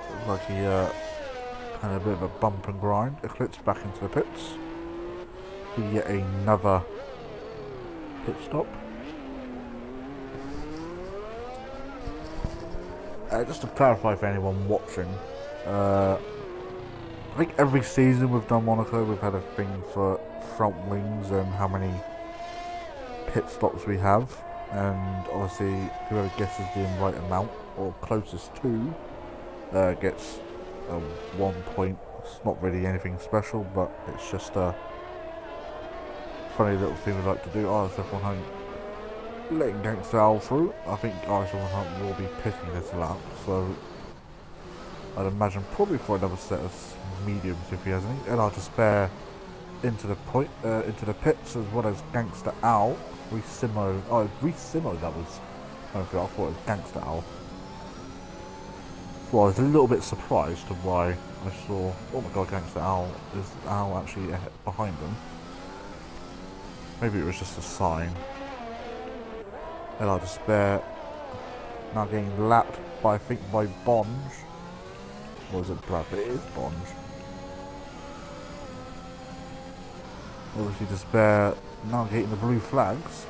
Looks like he had a bit of a bump and grind. Eclipse back into the pits. We get another pit stop. Just to clarify for anyone watching, I think every season we've done Monaco, we've had a thing for front wings and how many pit stops we have. and obviously whoever guesses the right amount or closest to gets 1 point. It's not really anything special, but it's just a funny little thing we like to do. RSF 100 letting Gangster Owl through. I think RSF 100 will be picking this lap, so I'd imagine probably for another set of mediums if he has any. And I'll just spare into the pits, as well as Gangster Owl. Resimo that was. I thought it was Gangster Owl. Well, I was a little bit surprised to why I saw, oh my god, Gangster Owl, is Owl actually behind them? Maybe it was just a sign. And I'll just spare, now getting lapped by, I think, by Bonge. Or is it Brad? It is Bonge. Obviously Despair now getting the blue flags.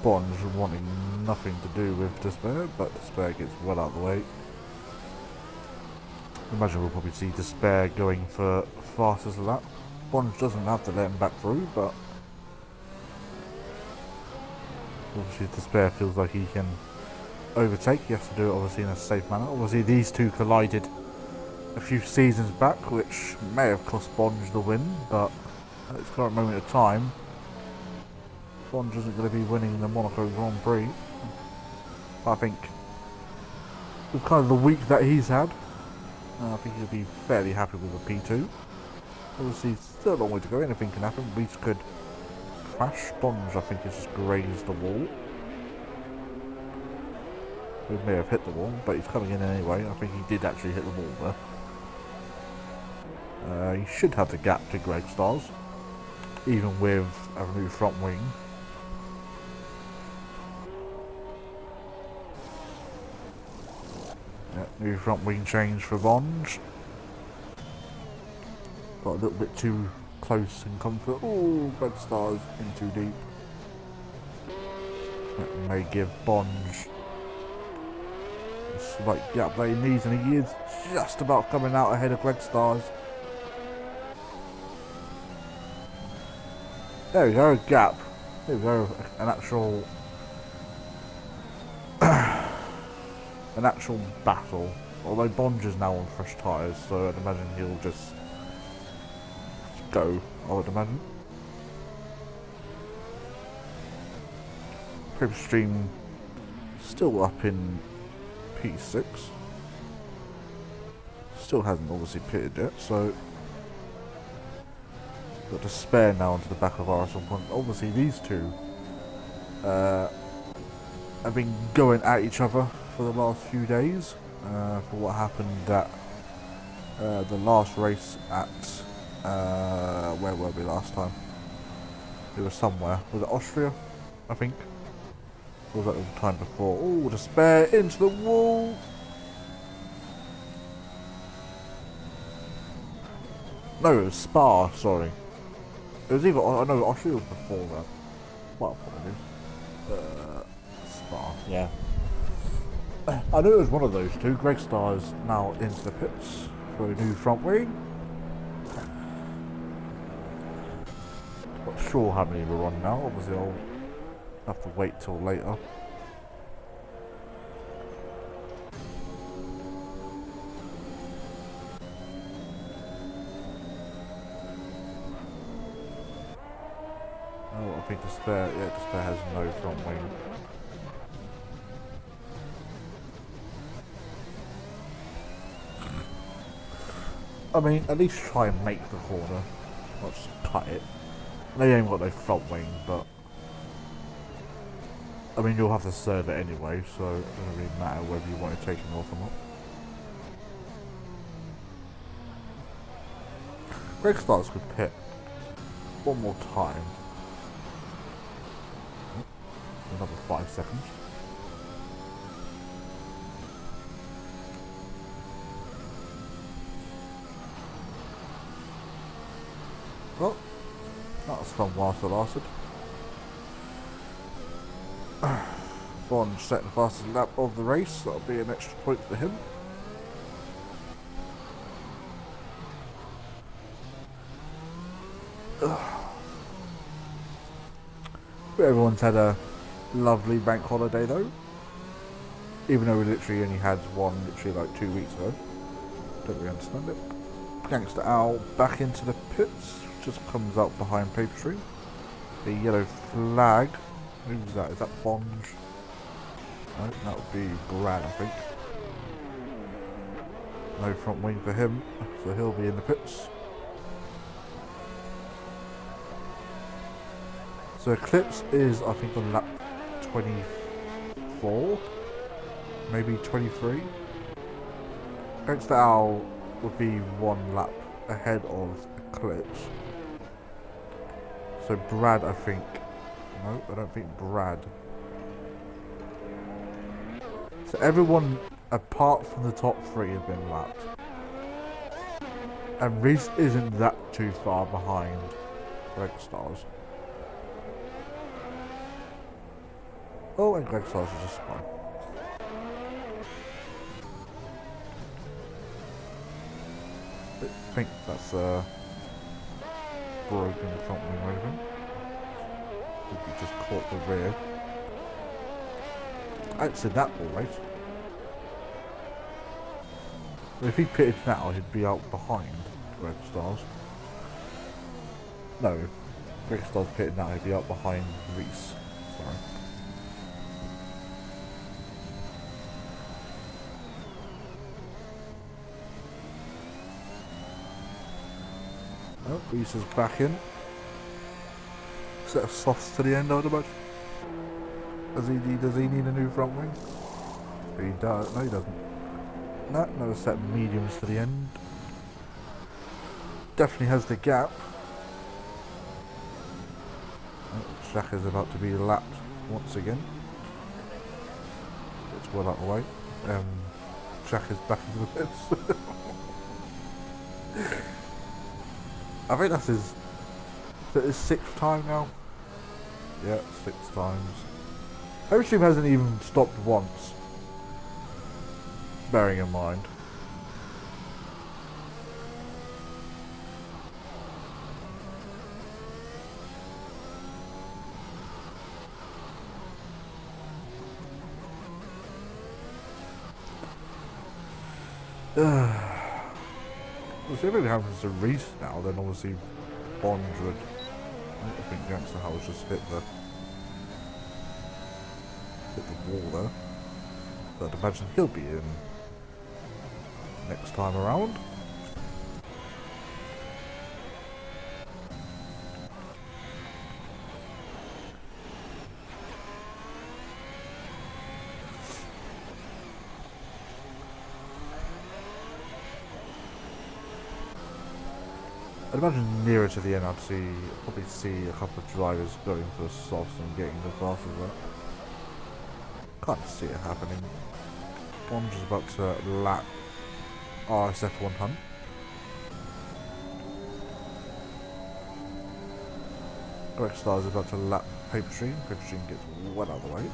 Bonge wanting nothing to do with Despair, but Despair gets well out of the way. I imagine we'll probably see Despair going for fastest lap. Bonge doesn't have to let him back through, but obviously Despair feels like he can overtake. He has to do it obviously in a safe manner. Obviously these two collided a few seasons back, which may have cost Bonge the win, but at this current moment of time, Bonge isn't going to be winning the Monaco Grand Prix. I think with kind of the week that he's had, I think he'll be fairly happy with the P2. Obviously still a long way to go, anything can happen. Reese could crash. Bonge I think has just grazed the wall. He may have hit the wall, but he's coming in anyway. I think he did actually hit the wall there. He should have the gap to Greg Stars, even with a new front wing. Yeah, new front wing change for Bonge. Got a little bit too close in comfort. Oh, Greg Stars in too deep. That may give Bonge a slight gap that he needs, and he is just about coming out ahead of Greg Stars. There we go, gap. There we go, an actual an actual battle. Although Bonge is now on fresh tyres, so I'd imagine he'll just go, I would imagine. Paper Stream still up in P6. Still hasn't obviously pitted yet, so got to spare now onto the back of RS1. Obviously these two have been going at each other for the last few days for what happened at the last race at where were we last time? It was somewhere. Was it Austria? I think. Or was that the time before? Oh, the spare into the wall. No, it was Spa. Sorry. It was either, I know Austria was before that. What apologies. Spa, yeah. I knew it was one of those two. Greg Starr is now into the pits for a new front wing. Not sure how many we're on now. Obviously I'll have to wait till later. Oh, I think Despair has no front wing. I mean, at least try and make the corner, not just cut it. They ain't got no front wing, but I mean, you'll have to serve it anyway, so it doesn't really matter whether you want to take him off or not. Greg Starks could pit one more time. Another 5 seconds. Well, that was fun whilst it lasted. Bond set the fastest lap of the race, that'll be an extra point for him. Everyone's had a lovely bank holiday though. Even though we literally only had one literally like 2 weeks ago. Don't really understand it. Gangster Owl back into the pits. Just comes out behind Paper Stream. The yellow flag. Who's that? Is that Bond? No, that would be Brad, I think. No front wing for him, so he'll be in the pits. So Eclipse is, I think, on lap 24, maybe 23. Gangster Owl would be 1 lap ahead of Eclipse. So Brad, I think. No, I don't think Brad. So everyone apart from the top 3 have been lapped. And Reese isn't that too far behind Greg Stars. Oh, and Greg Stars is just spun. I think that's a broken front wing raven. I think he just caught the rear. Actually, that alright. If he pitted now, he'd be out behind Greg Stars. No, if Greg Stars pitted now, he'd be out behind Reese. Sorry. Oh, Reese is back in. Set of softs to the end, I would imagine. Does he need a new front wing? He does. No, he doesn't. No, another set of mediums to the end. Definitely has the gap. Oh, Shaq is about to be lapped once again. It's well out of the way. Shaq is back into the pits. I think that's his 6th time now. Yeah, 6 times. Every stream hasn't even stopped once. Bearing in mind. Well, if everything happens to Reese now, then obviously Bond would. I think Gangster Howell's just hit the wall there. So I'd imagine he'll be in next time around. I'd imagine nearer to the end I'd probably see a couple of drivers going for softs and getting the fastest there. Can't see it happening. Bond's about to lap RSF 100. Greg Star is about to lap Paper Stream. Paper Stream gets well out of the way.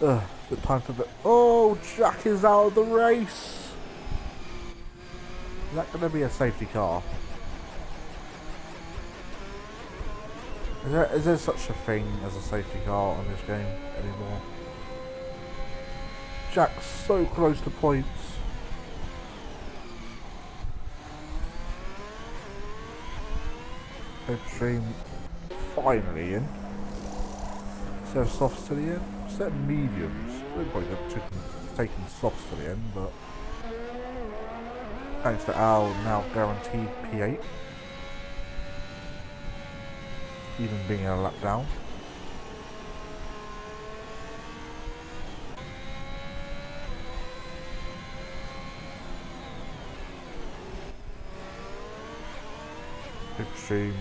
Is it time for the... Oh, Jack is out of the race! Is that going to be a safety car? Is there such a thing as a safety car on this game anymore? Jack's so close to points. Paper Stream finally in. Set of softs to the end. Set of mediums. They're probably taking softs to the end, but thanks to Al, now guaranteed P8. Even being a lap down. Paper Stream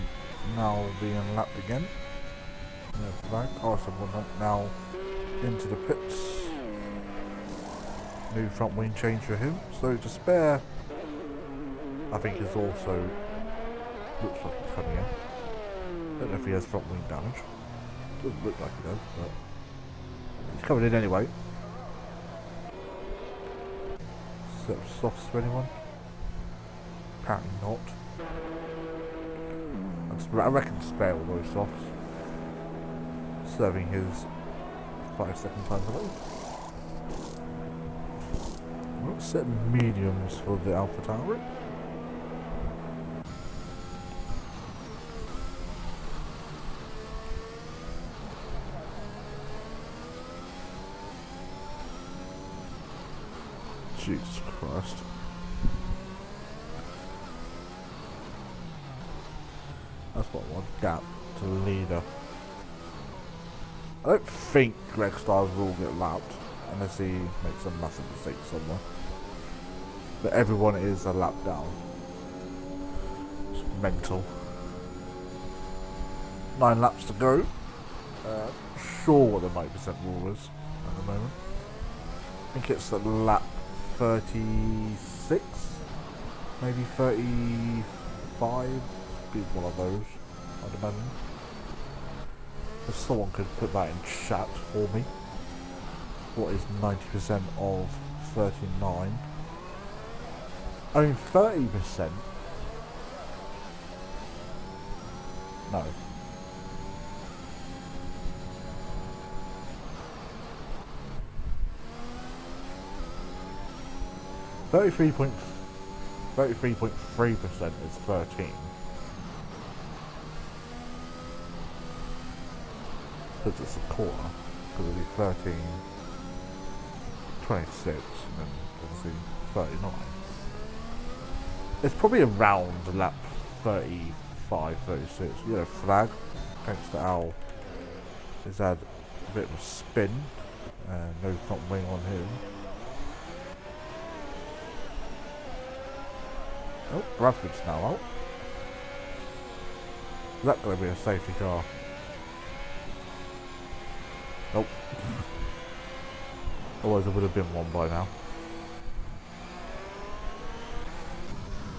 now being lapped again. Flag. RSM1 now into the pits. New front wing change for him. So to spare, I think is also looks like he's coming in. Don't know if he has front wing damage. Doesn't look like he does, but he's coming in anyway. set up softs for anyone? Apparently not. I reckon spare all those softs. Serving his 5-second time delay. We'll set mediums for the Alpha Tower. Jesus Christ. That's what one gap to leader. I don't think Greg Stars will get lapped unless he makes a massive mistake somewhere. But everyone is a lap down. It's mental. 9 laps to go. Sure what the 90% rule is at the moment. I think it's at lap 36, maybe 35. Be one of those, I'd imagine. If someone could put that in chat for me. What is 90% of 39? I mean 30%. No. Thirty-three point 33.3% is 13. Because it's a quarter. Because it'll be 13, 26, and then obviously 39. It's probably around lap 35, 36. You know, flag. Thanks to Al. He's had a bit of a spin. No front wing on him. Oh, Bradford's now out. Is that going to be a safety car? Nope. Otherwise there would have been one by now.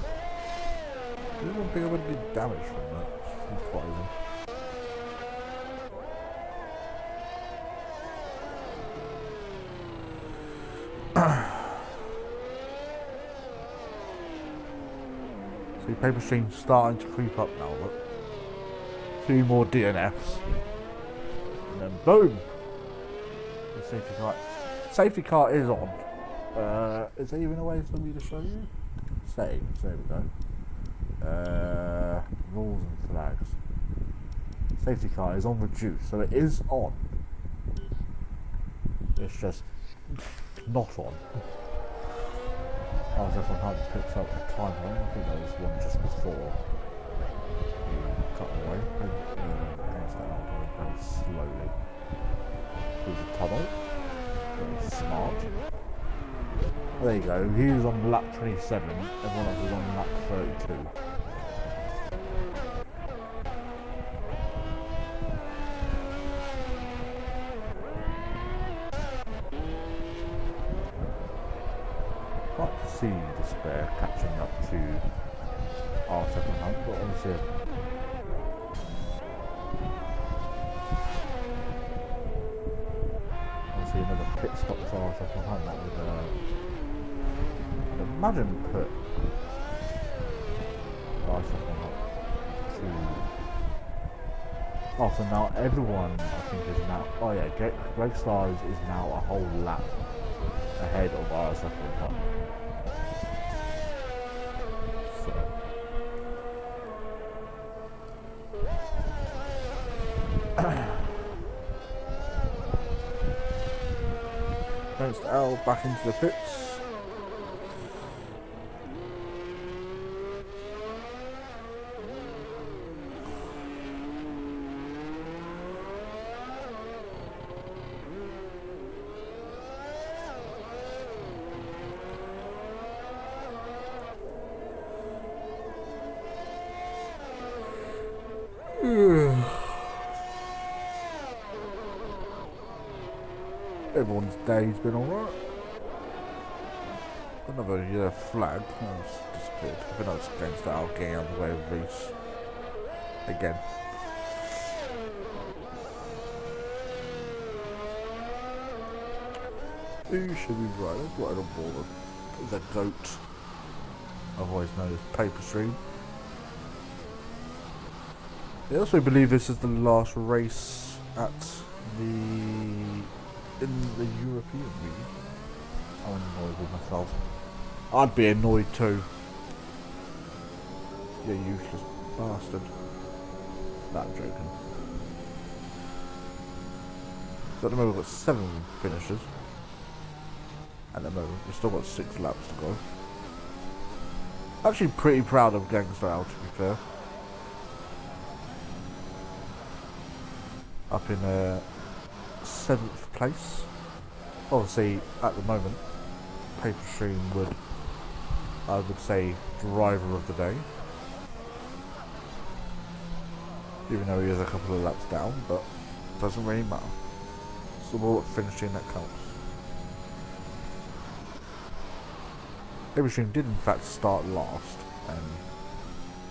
I didn't think I would do damage from that. It's surprising. See, paper machine's starting to creep up now, look. 2 more DNFs. And then boom! The safety car is on. Is there even a way for me to show you? Settings, there we go. Rules and flags. Safety car is on reduced, so it is on. It's just not on. I was just on how to pick up a time line. I think there was one just before you cut away. Against that outdoor very slowly through the tunnel. Very smart. Well, there you go. He was on lap 27. Everyone else was on lap 32. See the spare catching up to our second hunt, but obviously another pit stop for our second hunt. That would I'd imagine put our second hunt to. Oh, so now everyone I think is now. Oh yeah, Greg Stars is now a whole lap ahead of our second hunt. Thanks to Al, back into the pits. Everyone's day's been alright. Another flag that's disappeared. I think that's against our getting out of the way of Reese. Again. Who should be right? Let's write on board. the GOAT, otherwise known as Paper Stream. I also believe this is the last race at in the European League. I'm annoyed with myself. I'd be annoyed too. You useless bastard. No, I'm joking. So at the moment we've got 7 finishers. At the moment, we've still got 6 laps to go. Actually pretty proud of Gangster Al, to be fair. Up in 7th place. Obviously, at the moment, Paper Stream I would say, driver of the day. Even though he is a couple of laps down, but it doesn't really matter. It's all finishing that counts. Paper Stream did in fact start last, and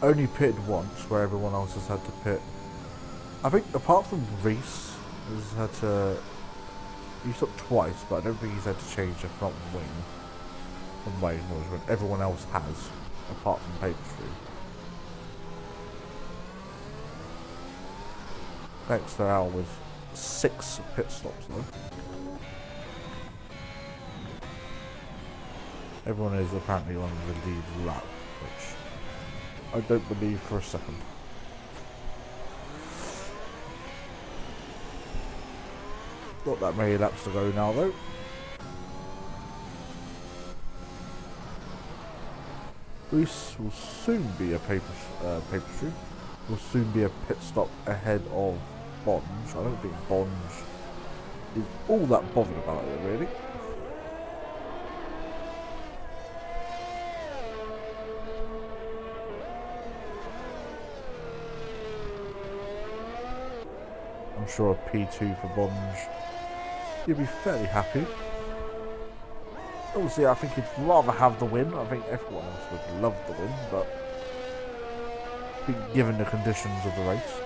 only pitted once, where everyone else has had to pit. I think apart from Reese, has had to. He stopped twice, but I don't think he's had to change the front wing from way when everyone else has, apart from Paper Stream. Next to Al with 6 pit stops though. Everyone is apparently on the lead lap, which I don't believe for a second. Not that many laps to go now though. Reese will soon be a paper stream. Will soon be a pit stop ahead of Bonge. I don't think Bonge is all that bothered about it really. I'm sure a P2 for Bonge. You'll be fairly happy. Obviously, I think he'd rather have the win. I think everyone else would love the win, but I think given the conditions of the race.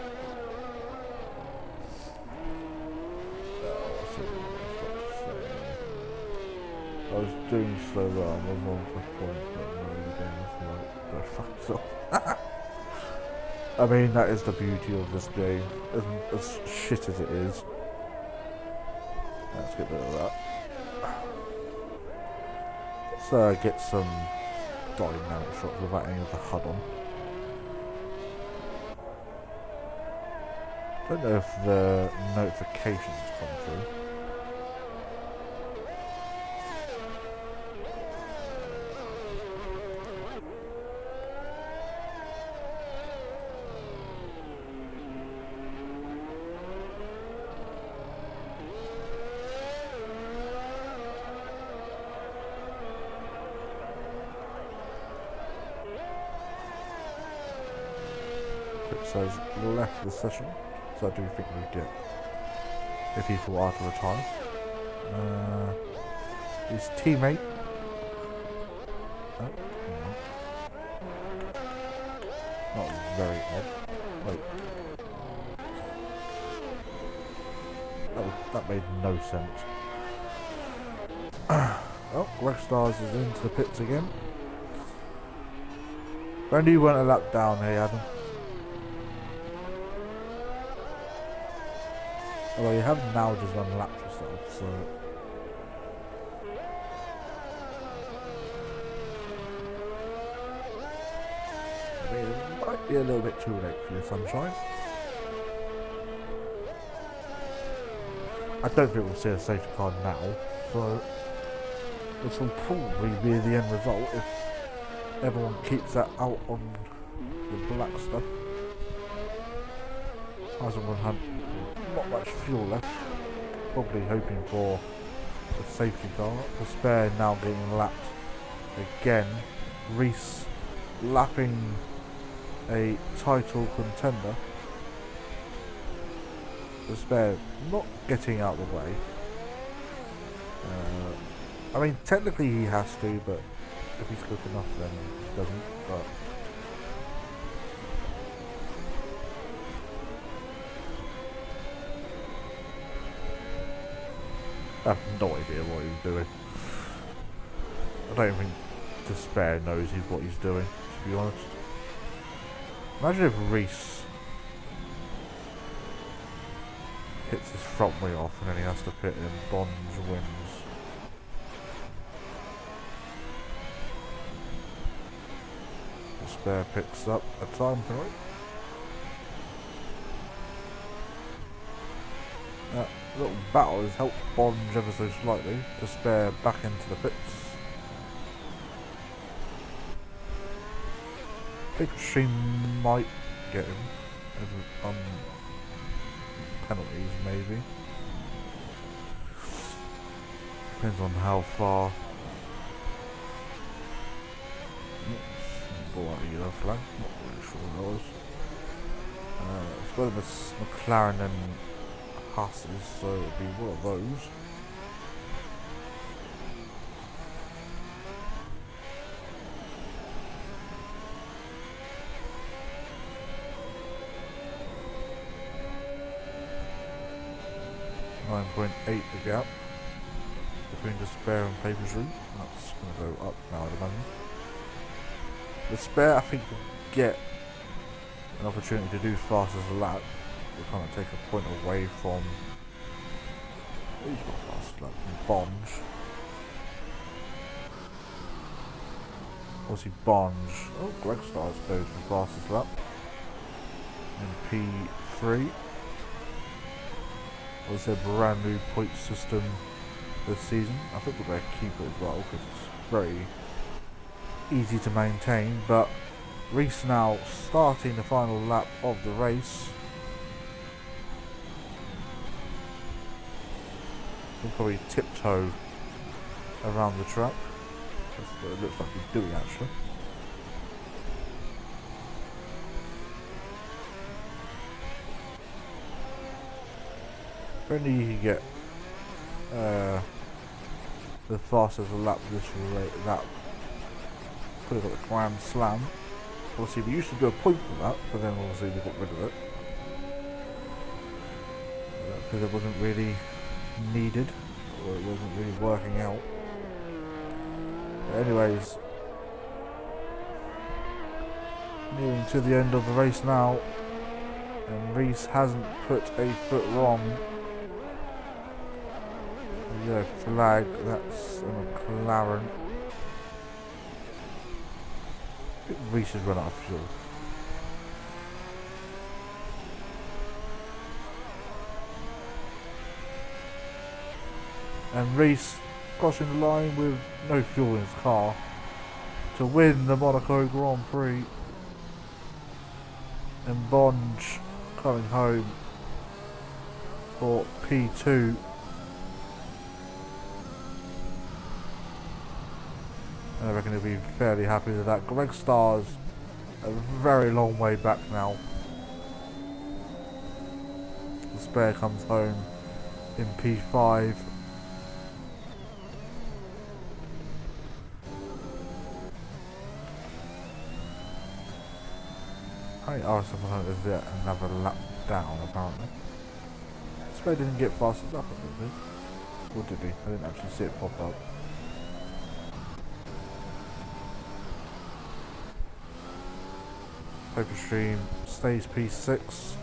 I was doing so well. I was on for points, but no, the game was like, go fuck yourself. I mean, that is the beauty of this game, as shit as it is. Let's get rid of that. Let's get some dynamic shots without any of the HUD on. Don't know if the notifications come through. It says left the session, so I do think we get the people are to retire. His teammate. Oh, hang on. Not very odd. Wait. That made no sense. Oh, Greg Stars is into the pits again. Randy, you weren't a lap down here, Adam. Although you have now just unlapped yourself, so... I mean, it might be a little bit too late for your sunshine. I don't think we'll see a safety car now, so... this will probably be the end result if everyone keeps that out on the black stuff. Hasn't had not much fuel left. Probably hoping for a safety car. The spare now getting lapped again. Reese lapping a title contender. The spare not getting out of the way. I mean, technically he has to, but if he's quick enough, then he doesn't. But I have no idea what he was doing. I don't think Despair knows what he's doing, to be honest. Imagine if Reese hits his front wheel off and then he has to pit and Bond wins. Despair picks up a time point. That little battle has helped Bond ever so slightly. Despair back into the pits. I think she might get him on penalties, maybe. Depends on how far. Ball out of yellow flag, not really sure what that was. It's one of the McLaren and Hasses, so it'll be one of those. .8 the gap between Despair and Papersry. That's going to go up now at the moment. Despair, I think, will get an opportunity to do fast as a lap. We'll kind of take a point away from. He's got fast lap from Bond. Obviously, Bond. Oh, Greg Stars goes for fastest lap in P3. Was a brand new point system this season. I think we're going to keep it as well because it's very easy to maintain. But Reese now starting the final lap of the race. He'll probably tiptoe around the track. That's what it looks like he's doing actually. If only you could get the fastest lap this rate, that could have got the Grand Slam. Obviously we used to do a point for that, but then obviously we got rid of it. Because it wasn't really needed, or it wasn't really working out. But anyways, nearing to the end of the race now, and Reese hasn't put a foot wrong. Yeah, flag, that's a McLaren. I think Reese has run out of fuel. And Reese crossing the line with no fuel in his car to win the Monaco Grand Prix. And Bond coming home for P2. I reckon he'll be fairly happy with that. Greg Star's a very long way back now. The Spare comes home in P5. I think RS700 is yet another lap down apparently. Spare didn't get fast enough, did he? Or did he? I didn't actually see it pop up. Paper Stream stays P6.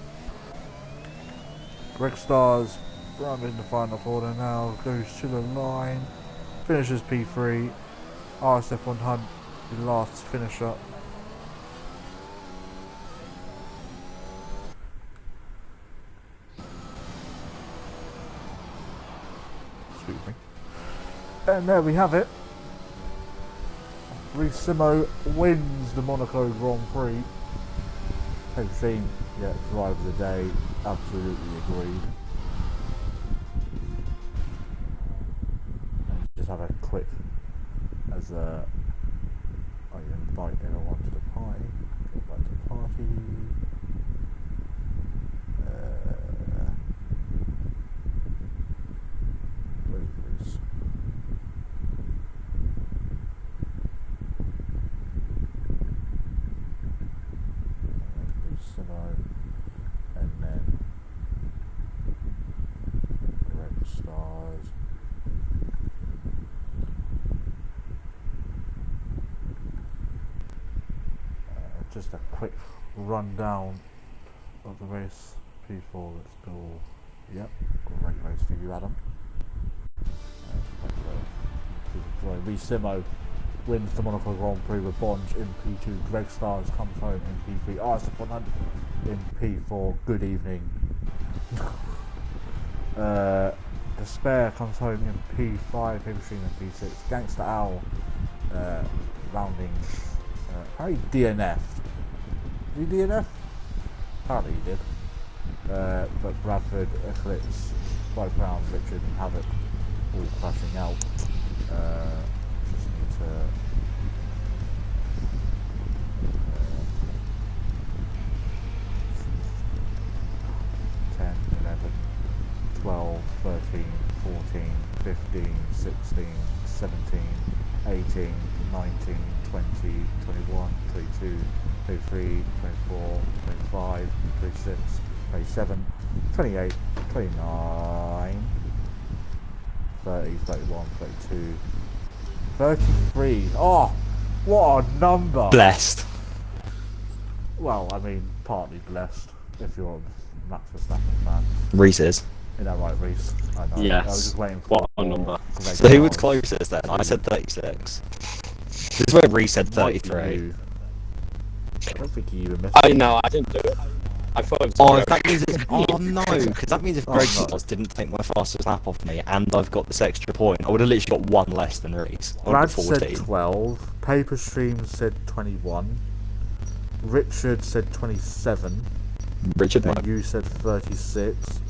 Greg Stars rounding the final corner now, goes to the line, finishes P3. RS1 Hunt, the last finisher. Excuse me. And there we have it. Reese Simo wins the Monaco Grand Prix. Head theme, yeah, drive of the day, absolutely agreed. And just have a quick, as I invite everyone to the party, get back to the party. Where's Reese? And then Red Stars. just a quick rundown of the race. P4, let's go. Yep, great race for you, Adam. Simo wins the Monaco Grand Prix with Bonge in P2. Greg Stars comes home in P3. Arthur 100 in P4. Good evening. Despair comes home in P5. Paper Stream in P6. Gangster Owl rounding. Apparently DNF. Did he DNF? Apparently he did. But Bradford, Eclipse, 5 rounds, Richard and Havoc all crashing out. Just need to 10, 11, 12, 13, 14, 15, 16, 17, 18, 19, 20, 21, 22, 23, 24, 25, 26, 27, 28, 29, 30, 31, 32, 33. Oh, what a number! Blessed. Well, I mean, partly blessed if you're a Max Verstappen fan. Reese is. Is that right, Reese? I know. Yes. I was just waiting for What a number. So who was closest then? I said 36. This is where Reese said 33. I don't think he even missed I know, I didn't do it. I thought it was Oh, Greg. if that means it's... Oh no, because that means if Greg no. Stars didn't take my fastest lap off me and I've got this extra point, I would have literally got one less than Reese. I would Brad have got said 14. 12. Paper Stream said 21. Richard said 27. Richard, And you said 36.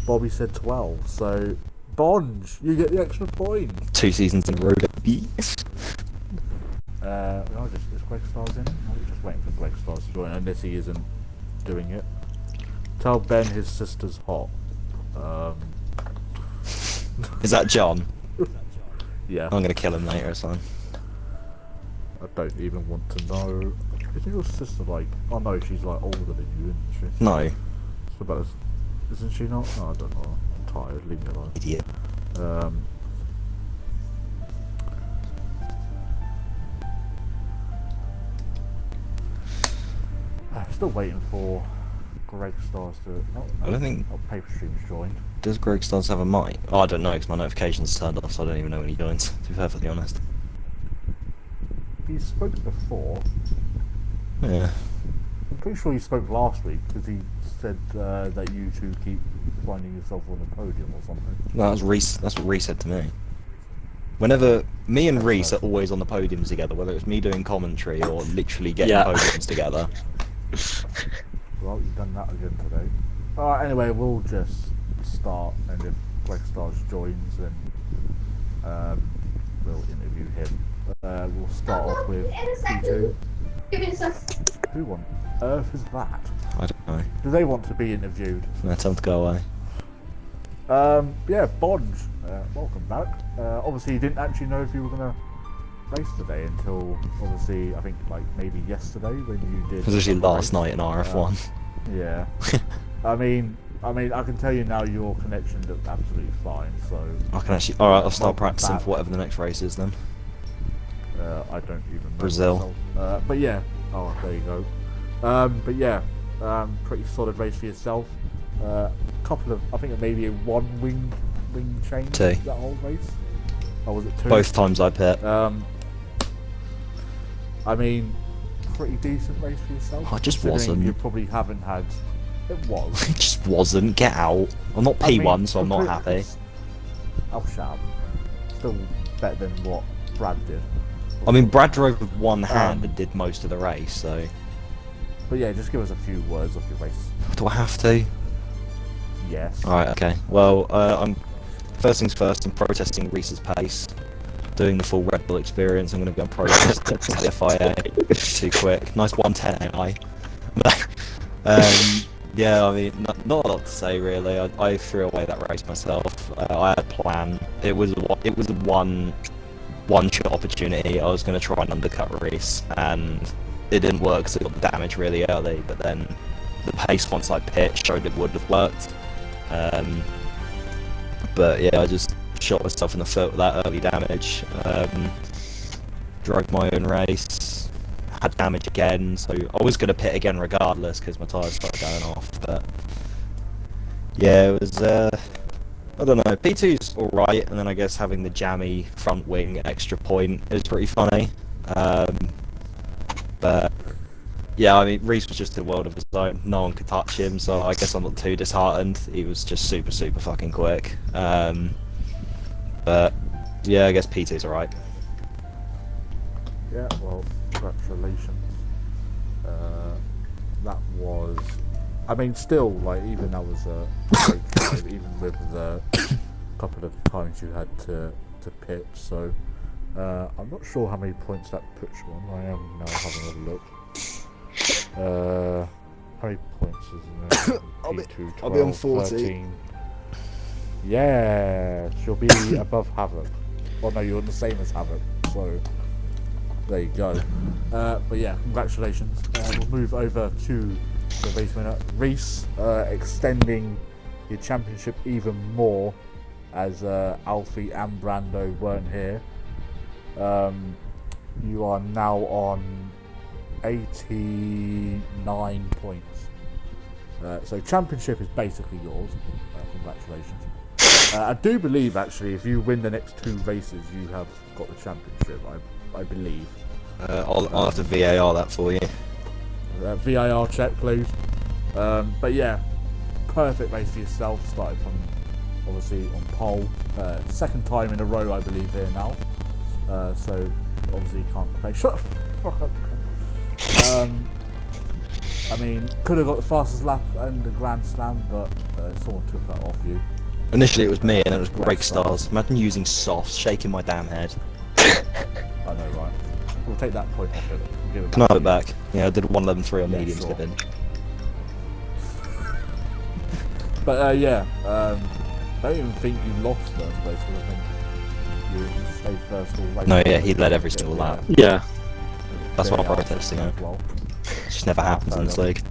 Bobby said 12. So, Bonge, you get the extra point. 2 seasons in a row. Is Greg Stars in? I'm just waiting for Greg Stars to join, unless he isn't doing it. Tell Ben his sister's hot. Is that John? Yeah. I'm gonna kill him later, son. I don't even want to know. Isn't your sister like... Oh no, she's like older than you, isn't she? No. So about isn't she not? Oh, I don't know. I'm tired. Leave me alone. Idiot. I'm still waiting for Greg Stars to... Oh, no. I don't think... Oh, Paper Stream's joined. Does Greg Stars have a mic? Oh, I don't know, because my notifications turned off, so I don't even know when he joins, to be perfectly honest. He spoke before. Yeah. I'm pretty sure he spoke last week, because he said that you two keep finding yourself on the podium or something. No, that was Reese. That's what Reese said to me. Whenever me and Reese are always on the podiums together, whether it's me doing commentary or literally getting podiums together. Well, you've done that again today. Anyway, we'll just start, and if Greg Stars joins, then we'll interview him. We'll start off with P2. Who on earth is that? I don't know. Do they want to be interviewed? No, tell them to go away. Yeah, Bonge, welcome back. Obviously, you didn't actually know if you were going to race today until, obviously, I think, like, maybe yesterday when you did... It was actually last night in RF1. Yeah. I mean, I can tell you now your connection looks absolutely fine, so... I can actually... Alright, I'll start welcome practicing back. for whatever the next race is then. I don't even know Brazil. myself. But yeah, oh, there you go. But yeah, pretty solid race for yourself. Couple of, I think maybe a one wing change 2. that whole race. Or was it 2? Both times I pit. I mean, pretty decent race for yourself. I just considering wasn't. You probably haven't had. It was. It just wasn't. Get out. I'm not P1, so I'm not happy. Oh, shut up. Still better than what Brad did. I mean, Brad drove with one hand and did most of the race, so... But yeah, just give us a few words of your race. Do I have to? Yes. Alright, okay. Well, I'm... First things first, I'm protesting Reese's pace. Doing the full Red Bull experience, I'm going to go and protest the FIA. Too quick. Nice 110 AI. Yeah, I mean, not a lot to say really. I threw away that race myself. I had a plan. It was a one-shot opportunity. I was going to try and undercut Reese, and it didn't work because I got the damage really early. But then the pace once I pitched showed it would have worked. But yeah, I just shot myself in the foot with that early damage. Drove my own race. had damage again, so I was going to pit again regardless because my tyres started going off. But yeah, it was. I don't know. P2's alright, and then I guess having the jammy front wing extra point is pretty funny. But yeah, I mean, Reese was just a world of his own. No one could touch him, so I guess I'm not too disheartened. He was just super fucking quick. But yeah, I guess P2's alright. Yeah, well, congratulations. That was, I mean, still, like, even that was a great drive, even with the couple of times you had to pit. So I'm not sure how many points that puts you on. I am now having a look. How many points is there? P2, 12, I'll be on 40. 13. Yeah, she'll be above Havoc. Oh no, you're the same as Havoc, so there you go. But yeah, congratulations. We'll move over to the race winner, Reese, extending your championship even more as Alfie and Brando weren't here. You are now on 89 points. So championship is basically yours. Congratulations. I do believe, actually, if you win the next 2 races, you have got the championship, I believe. I'll have to VAR that for you. VAR check, please. But yeah, perfect race for yourself. Started from, obviously, on pole. Second time in a row, I believe, here now. So, obviously, you can't play. Shut the fuck up. I mean, could have got the fastest lap and the Grand Slam, but someone took that off you. Initially it was me, and it was brake stars. Imagine using softs, shaking my damn head. I know, right? We'll take that point off it. Give it Can I have it to back? Yeah, I did 111.3 on Yeah, medium sure. skipping. But yeah, I don't even think you lost first place, because I think you stayed first all race. No, yeah, he led every single lap. Yeah. That's what I'm Yeah, protesting as at. well. It just never happens in this league.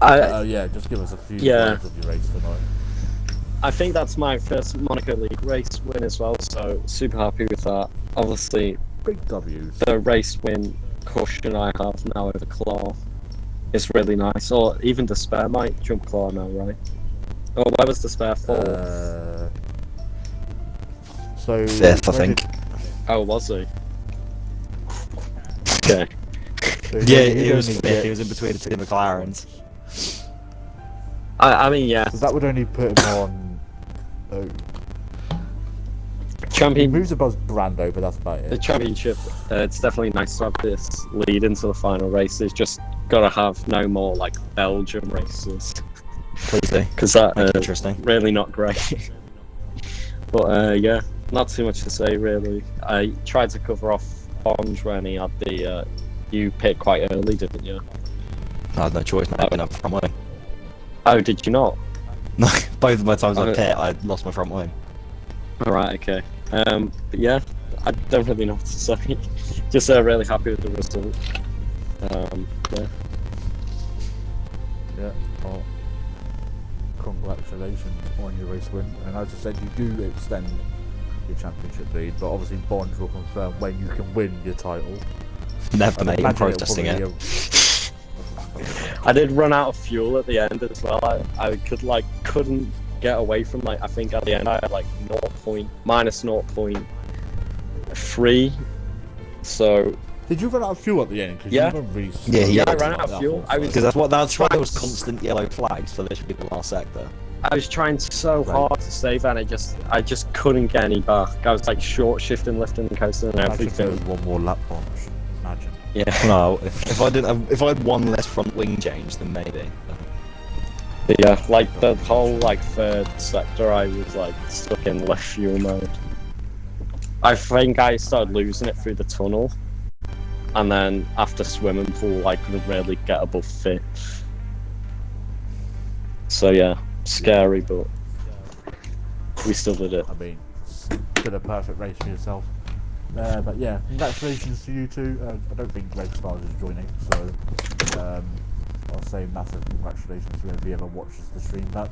Yeah, just give us a few Yeah. words of your race tonight. I think that's my first Monaco League race win as well, so super happy with that. Obviously, Big W's. the race win cushion I have now over Claw is really nice. Or even Despair might jump Claw now, right? Oh, where was Despair for? So 5th, I where think. Oh, was he? Okay. Yeah, he'd he was only 5th. get He was in between the 2 McLarens. I mean, yeah. So that would only put him on. Oh, he Champion. moves above Brando, but that's about The it. championship, it's definitely nice to have this lead into the final races. Just gotta have no more like Belgium races Please do. because that Make it interesting. really not great. But yeah, not too much to say really. I tried to cover off Orange when he had the. You picked quite early, didn't you? I had no choice, man. I didn't have front wing. Oh, did you not? No, both of my times I Okay. pit, I lost my front wing. All right, okay. But yeah, I don't really know what to say. Just really happy with the result. Yeah. Yeah. Well, congratulations on your race win. And as I said, you do extend your championship lead, but obviously Bond will confirm when you can win your title. Never, I'd mate. I'm imagine it'll protesting it. probably I did run out of fuel at the end as well. I couldn't get away from I think at the end I had minus 0.3. So Did you run out of fuel at the end? Cause Yeah. You were really Yeah, yeah, I did ran out of fuel. Because that's why there was constant yellow flags for literally the last sector. I was trying so Right. hard to save and I just couldn't get any back. I was short shifting, lifting, coasting and Imagine if there was everything. one more lap launch. Imagine. Yeah. No, if I had one less front wing change, then maybe. Yeah, the whole third sector I was stuck in left fuel mode. I think I started losing it through the tunnel, and then after swimming pool I couldn't really get above fifth. So yeah, scary, but we still did it. I mean, did a perfect race for yourself. But yeah, congratulations to you two. I don't think Greg Stars is joining, so I'll say massive congratulations to whoever ever watches the stream. But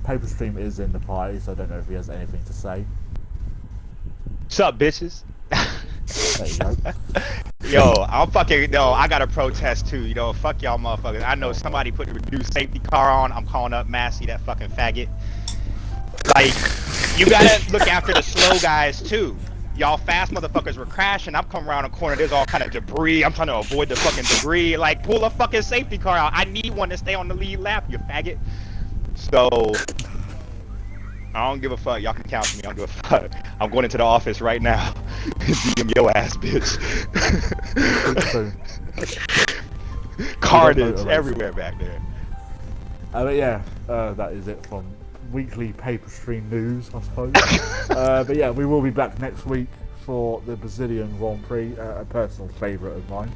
Paper Stream is in the party, so I don't know if he has anything to say. What's up, bitches? There you go. Yo, I'm fucking, no, I got to protest too, you know, fuck y'all motherfuckers. I know somebody put the reduced safety car on, I'm calling up Massey, that fucking faggot. Like, you gotta look after the slow guys too. Y'all fast motherfuckers were crashing, I'm coming around the corner, there's all kind of debris, I'm trying to avoid the fucking debris. Like, pull a fucking safety car out, I need one to stay on the lead lap, you faggot. So, I don't give a fuck, y'all can count me, I don't give a fuck. I'm going into the office right now. DM your ass, bitch. Carnage everywhere back there. But yeah, that is it from weekly paper stream news, I suppose. But yeah, we will be back next week for the Brazilian Grand Prix, a personal favourite of mine.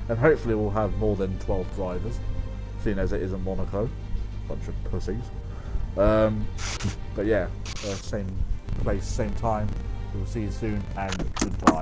And hopefully we'll have more than 12 drivers, seeing as it is in Monaco. Bunch of pussies. But yeah, same place, same time. We'll see you soon, and goodbye.